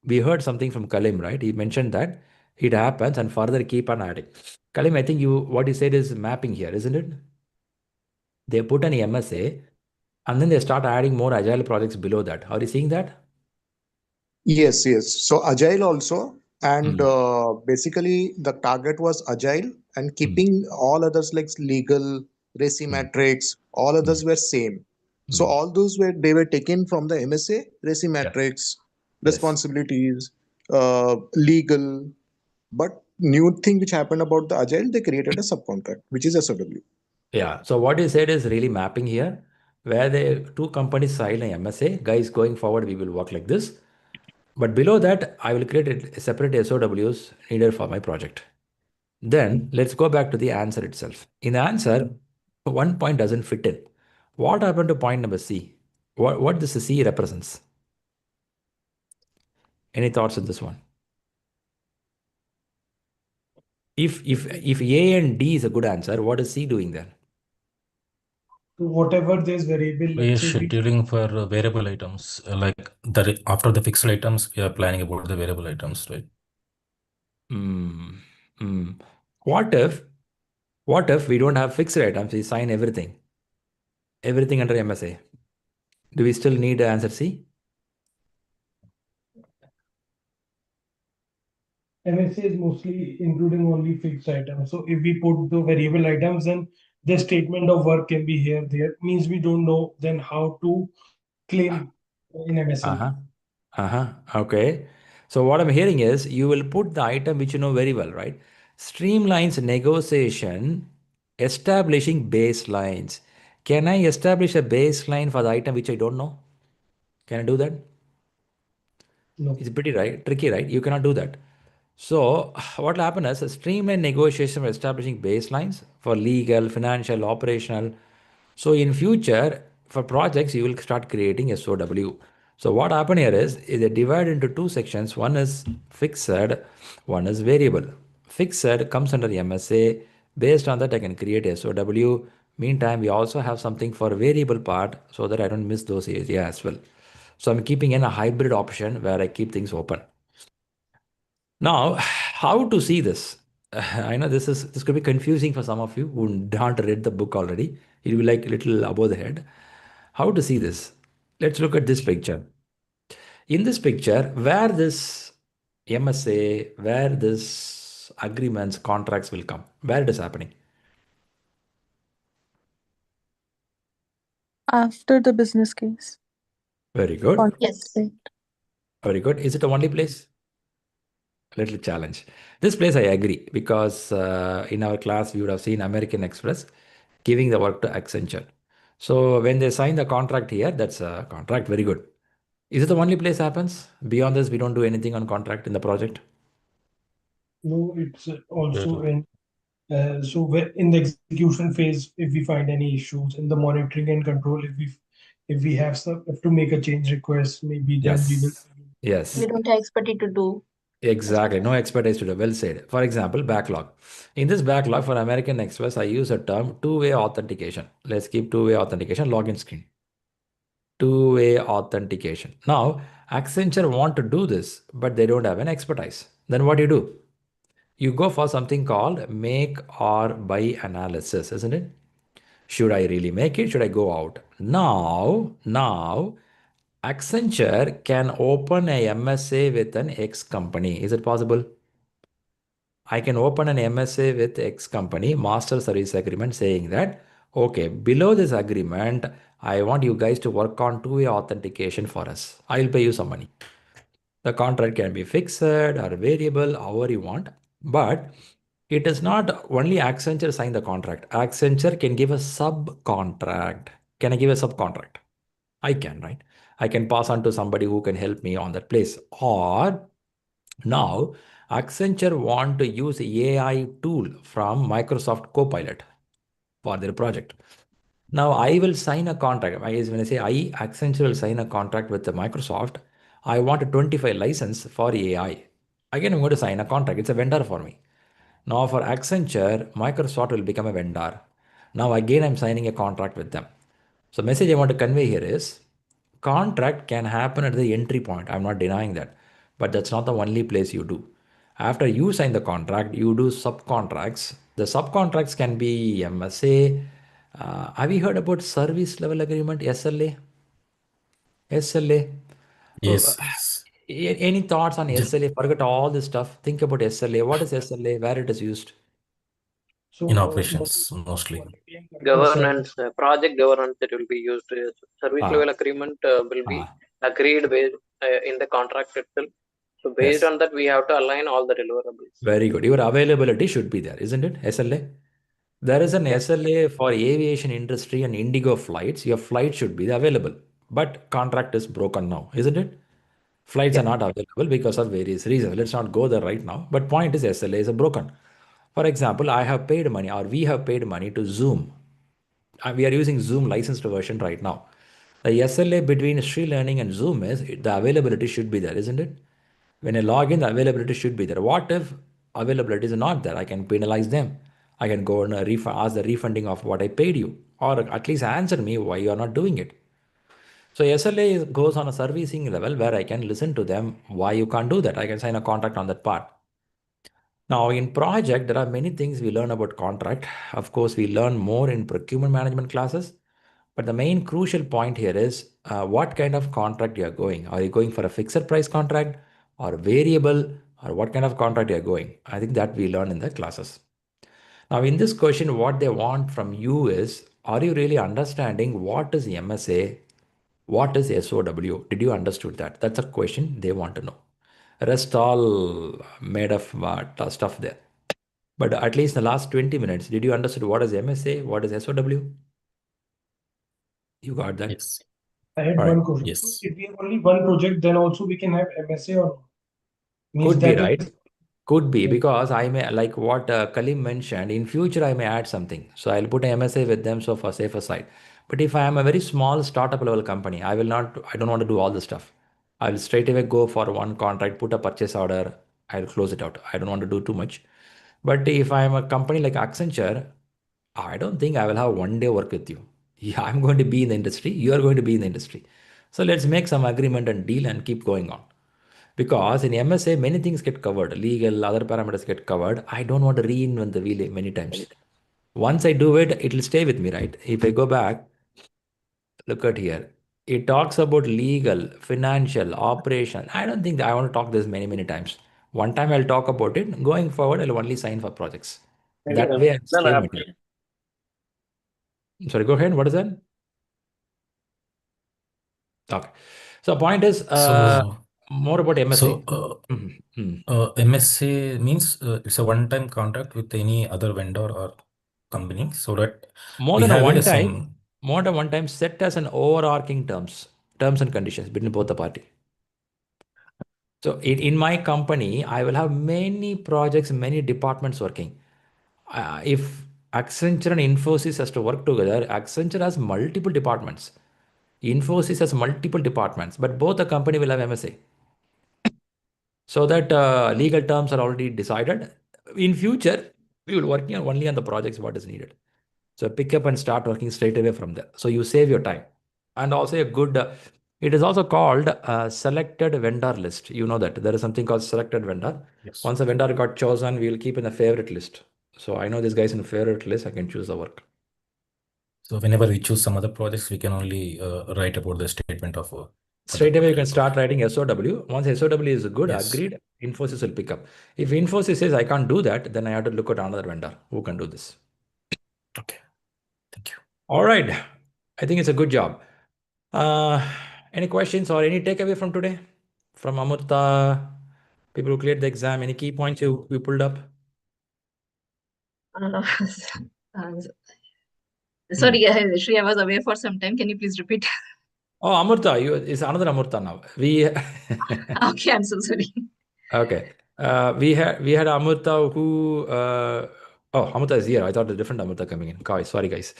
We heard something from Kalim, right? He mentioned that it happens and further keep on adding. Kalim, I think what you said is mapping here, isn't it? They put an MSA And then they start adding more agile projects below that. Are you seeing that? Yes, yes. So agile also, and basically the target was agile, and keeping all others like legal, RACI matrix, all others were same. So all those were taken from the MSA, RACI Yeah. matrix, Yes. responsibilities, legal. But new thing which happened about the agile, they created a subcontract, which is SOW. Yeah. So what you said is really mapping here, where the two companies sign a MSA. Guys, going forward, we will work like this. But below that, I will create a separate SOWs needed for my project. Then let's go back to the answer itself. In the answer, one point doesn't fit in. What happened to point number C? What this C represents? Any thoughts on this one? If A and D is a good answer, what is C doing then? Whatever there's variable, We are let's say we scheduling for variable items, like after the fixed items, we are planning about the variable items, right? Hmm. Hmm. What if we don't have fixed items? We sign everything under MSA. Do we still need answer C? MSA is mostly including only fixed items. So if we put the variable items, then the statement of work can be here. There means we don't know then how to claim in MSA. Uh-huh. Uh-huh. Okay. So what I'm hearing is you will put the item which you know very well, right? Streamlines negotiation, establishing baselines. Can I establish a baseline for the item which I don't know? Can I do that? No. It's pretty tricky, right? You cannot do that. So what will happen is a streamlined negotiation for establishing baselines for legal, financial, operational. So in future, for projects, you will start creating SOW. So what happened here is they divide into two sections. One is fixed, one is variable. Fixed comes under MSA. Based on that, I can create SOW. Meantime, we also have something for variable part so that I don't miss those areas as well. So I'm keeping in a hybrid option where I keep things open. Now, how to see this? I know this could be confusing for some of you who don't read the book already. It'll be like a little above the head. How to see this? Let's look at this picture. In this picture, where this MSA, where this agreements, contracts will come, where it is happening. After the business case. Very good. Yes. Very good. Is it the only place? Little challenge. This place I agree because in our class we would have seen American Express giving the work to Accenture. So when they sign the contract here, that's a contract. Very good. Is it the only place happens? Beyond this, we don't do anything on contract in the project. No, it's also in in the execution phase, if we find any issues in the monitoring and control, if we have to make a change request, maybe then we will. Yes. We don't expect it to do. Exactly. No expertise to do. Well said. For example, backlog. In this backlog for American Express, I use a term two-way authentication. Let's keep two-way authentication login screen. Two-way authentication. Now, Accenture want to do this, but they don't have an expertise. Then what do you do? You go for something called make or buy analysis, isn't it? Should I really make it? Should I go out? Now, Accenture can open a MSA with an X company. Is it possible? I can open an MSA with X company, master service agreement, saying that, okay, below this agreement, I want you guys to work on two-way authentication for us. I'll pay you some money. The contract can be fixed or variable, however you want. But it is not only Accenture sign the contract. Accenture can give a subcontract. Can I give a subcontract? I can, right? I can pass on to somebody who can help me on that place. Or now Accenture want to use AI tool from Microsoft Copilot for their project. Now I will sign a contract. When I say Accenture will sign a contract with the Microsoft, I want a 25 license for AI. Again, I'm going to sign a contract. It's a vendor for me. Now for Accenture, Microsoft will become a vendor. Now again, I'm signing a contract with them. So message I want to convey here is contract can happen at the entry point. I'm not denying that, but that's not the only place you do. After you sign the contract, you do subcontracts. The subcontracts can be MSA, Have you heard about service level agreement, SLA? SLA. Yes, yes. Any thoughts on SLA? Forget all this stuff. Think about SLA. What is SLA? Where it is used? So In operations, mostly. Governance, project governance, that will be used. Service level agreement will be agreed based in the contract itself. So based on that, we have to align all the deliverables. Very good. Your availability should be there, isn't it? SLA. There is an SLA for aviation industry and Indigo flights. Your flight should be available, but contract is broken now, isn't it? Flights are not available because of various reasons. Let's not go there right now. But point is SLA is broken. For example, I have paid money or we have paid money to Zoom. We are using Zoom licensed version right now. The SLA between ShriLearning and Zoom is the availability should be there, isn't it? When I log in, the availability should be there. What if availability is not there? I can penalize them. I can go and ask the refunding of what I paid you, or at least answer me why you are not doing it. So SLA goes on a servicing level where I can listen to them why you can't do that. I can sign a contract on that part. Now in project, there are many things we learn about contract. Of course, we learn more in procurement management classes. But the main crucial point here is what kind of contract you are going. Are you going for a fixed price contract or variable, or what kind of contract you are going? I think that we learn in the classes. Now in this question, what they want from you is, are you really understanding what is MSA? What is SOW? Did you understood that? That's a question they want to know. Rest all made of stuff there. But at least in the last 20 minutes, did you understood what is MSA? What is SOW? You got that? Yes. I had All one right. question. Yes. So if we have only one project, then also we can have MSA or not? Means Could be, that right? is Could be, because I may, like what Kalim mentioned, in future I may add something. So I'll put an MSA with them, so for safer side. But if I am a very small startup level company, I don't want to do all the stuff. I'll straight away go for one contract, put a purchase order, I'll close it out. I don't want to do too much. But if I am a company like Accenture, I don't think I will have one day work with you. Yeah, I'm going to be in the industry. You are going to be in the industry. So let's make some agreement and deal and keep going on. Because in MSA, many things get covered. Legal, other parameters get covered. I don't want to reinvent the wheel many times. Once I do it, it will stay with me, right? If I go back, look at here. It talks about legal, financial, operation. I don't think that I want to talk this many times. One time I'll talk about it. Going forward, I'll only sign for projects. That way I save my time. Sorry, go ahead. What is that? Okay. So point is more about MSA. So MSA means it's a one-time contract with any other vendor or company, so that more than one time set as an overarching terms and conditions between both the party. So in my company, I will have many projects, many departments working. If Accenture and Infosys has to work together, Accenture has multiple departments. Infosys has multiple departments, but both the company will have MSA. So that legal terms are already decided. In future, we will working only on the projects what is needed. So pick up and start working straight away from there. So you save your time. And also a good, it is also called selected vendor list. You know that there is something called selected vendor. Yes. Once a vendor got chosen, we will keep in a favorite list. So I know this guy's in favorite list. I can choose the work. So whenever we choose some other projects, we can only write about the statement of work. Straight away, you can start writing SOW. Once SOW is good, Yes. agreed, Infosys will pick up. If Infosys says I can't do that, then I have to look at another vendor who can do this. Okay. Thank you. All right. I think it's a good job. Any questions or any takeaway from today? From Amurta, people who cleared the exam, any key points you pulled up? Sorry, Shri, I was away for some time. Can you please repeat? Oh, Amurta, it's another Amurta now. Okay, I'm so sorry. Okay. We had Amurta who Amurta is here. I thought a different Amurta coming in. Guys, sorry guys.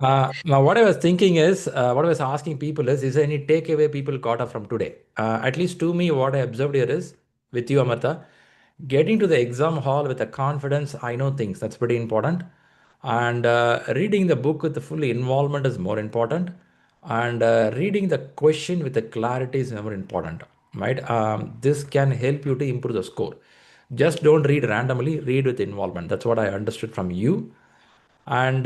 Now what I was thinking is, what I was asking people is there any takeaway people got up from today? At least to me, what I observed here is, with you, Amurta, getting to the exam hall with the confidence, I know things, that's pretty important. And reading the book with the full involvement is more important. And reading the question with the clarity is more important, right? This can help you to improve the score. Just don't read randomly, read with involvement. That's what I understood from you. And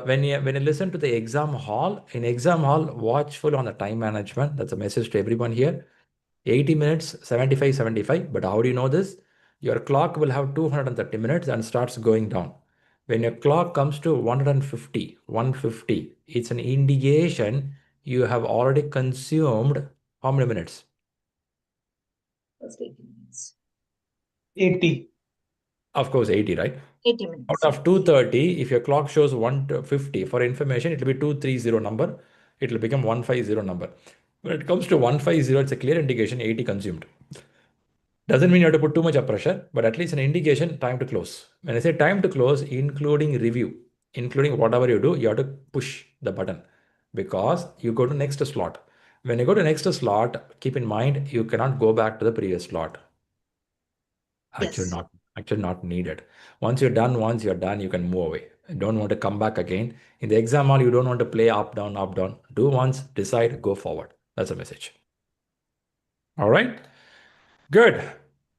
when you listen to the exam hall, in exam hall, watchful on the time management. That's a message to everyone here. 80 minutes, 75. But how do you know this? Your clock will have 230 minutes and starts going down. When your clock comes to 150, it's an indication you have already consumed how many minutes? First 80 minutes. 80. Of course, 80, right? 80 minutes. Out of 230, if your clock shows 150, for information, it will be 230 number. It will become 150 number. When it comes to 150, it's a clear indication 80 consumed. Doesn't mean you have to put too much of pressure, but at least an indication time to close. When I say time to close, including review, including whatever you do, you have to push the button because you go to next slot. When you go to next slot, keep in mind, you cannot go back to the previous slot. Actually not needed. Once you're done, you can move away. You don't want to come back again. In the exam hall, you don't want to play up, down. Do once, decide, go forward. That's a message. All right. Good.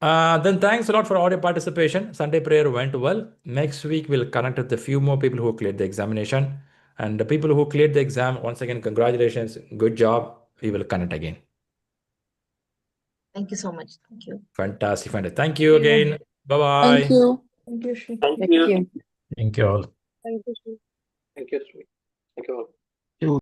Then thanks a lot for all your participation. Sunday prayer went well. Next week, we'll connect with a few more people who cleared the examination. And the people who cleared the exam, once again, congratulations. Good job. We will connect again. Thank you so much. Thank you. Fantastic. Thank you again. Bye-bye. Thank you. Thank you, Shri. Thank you. Thank you all. Thank you, Shri. Thank you, Shri. Thank you all.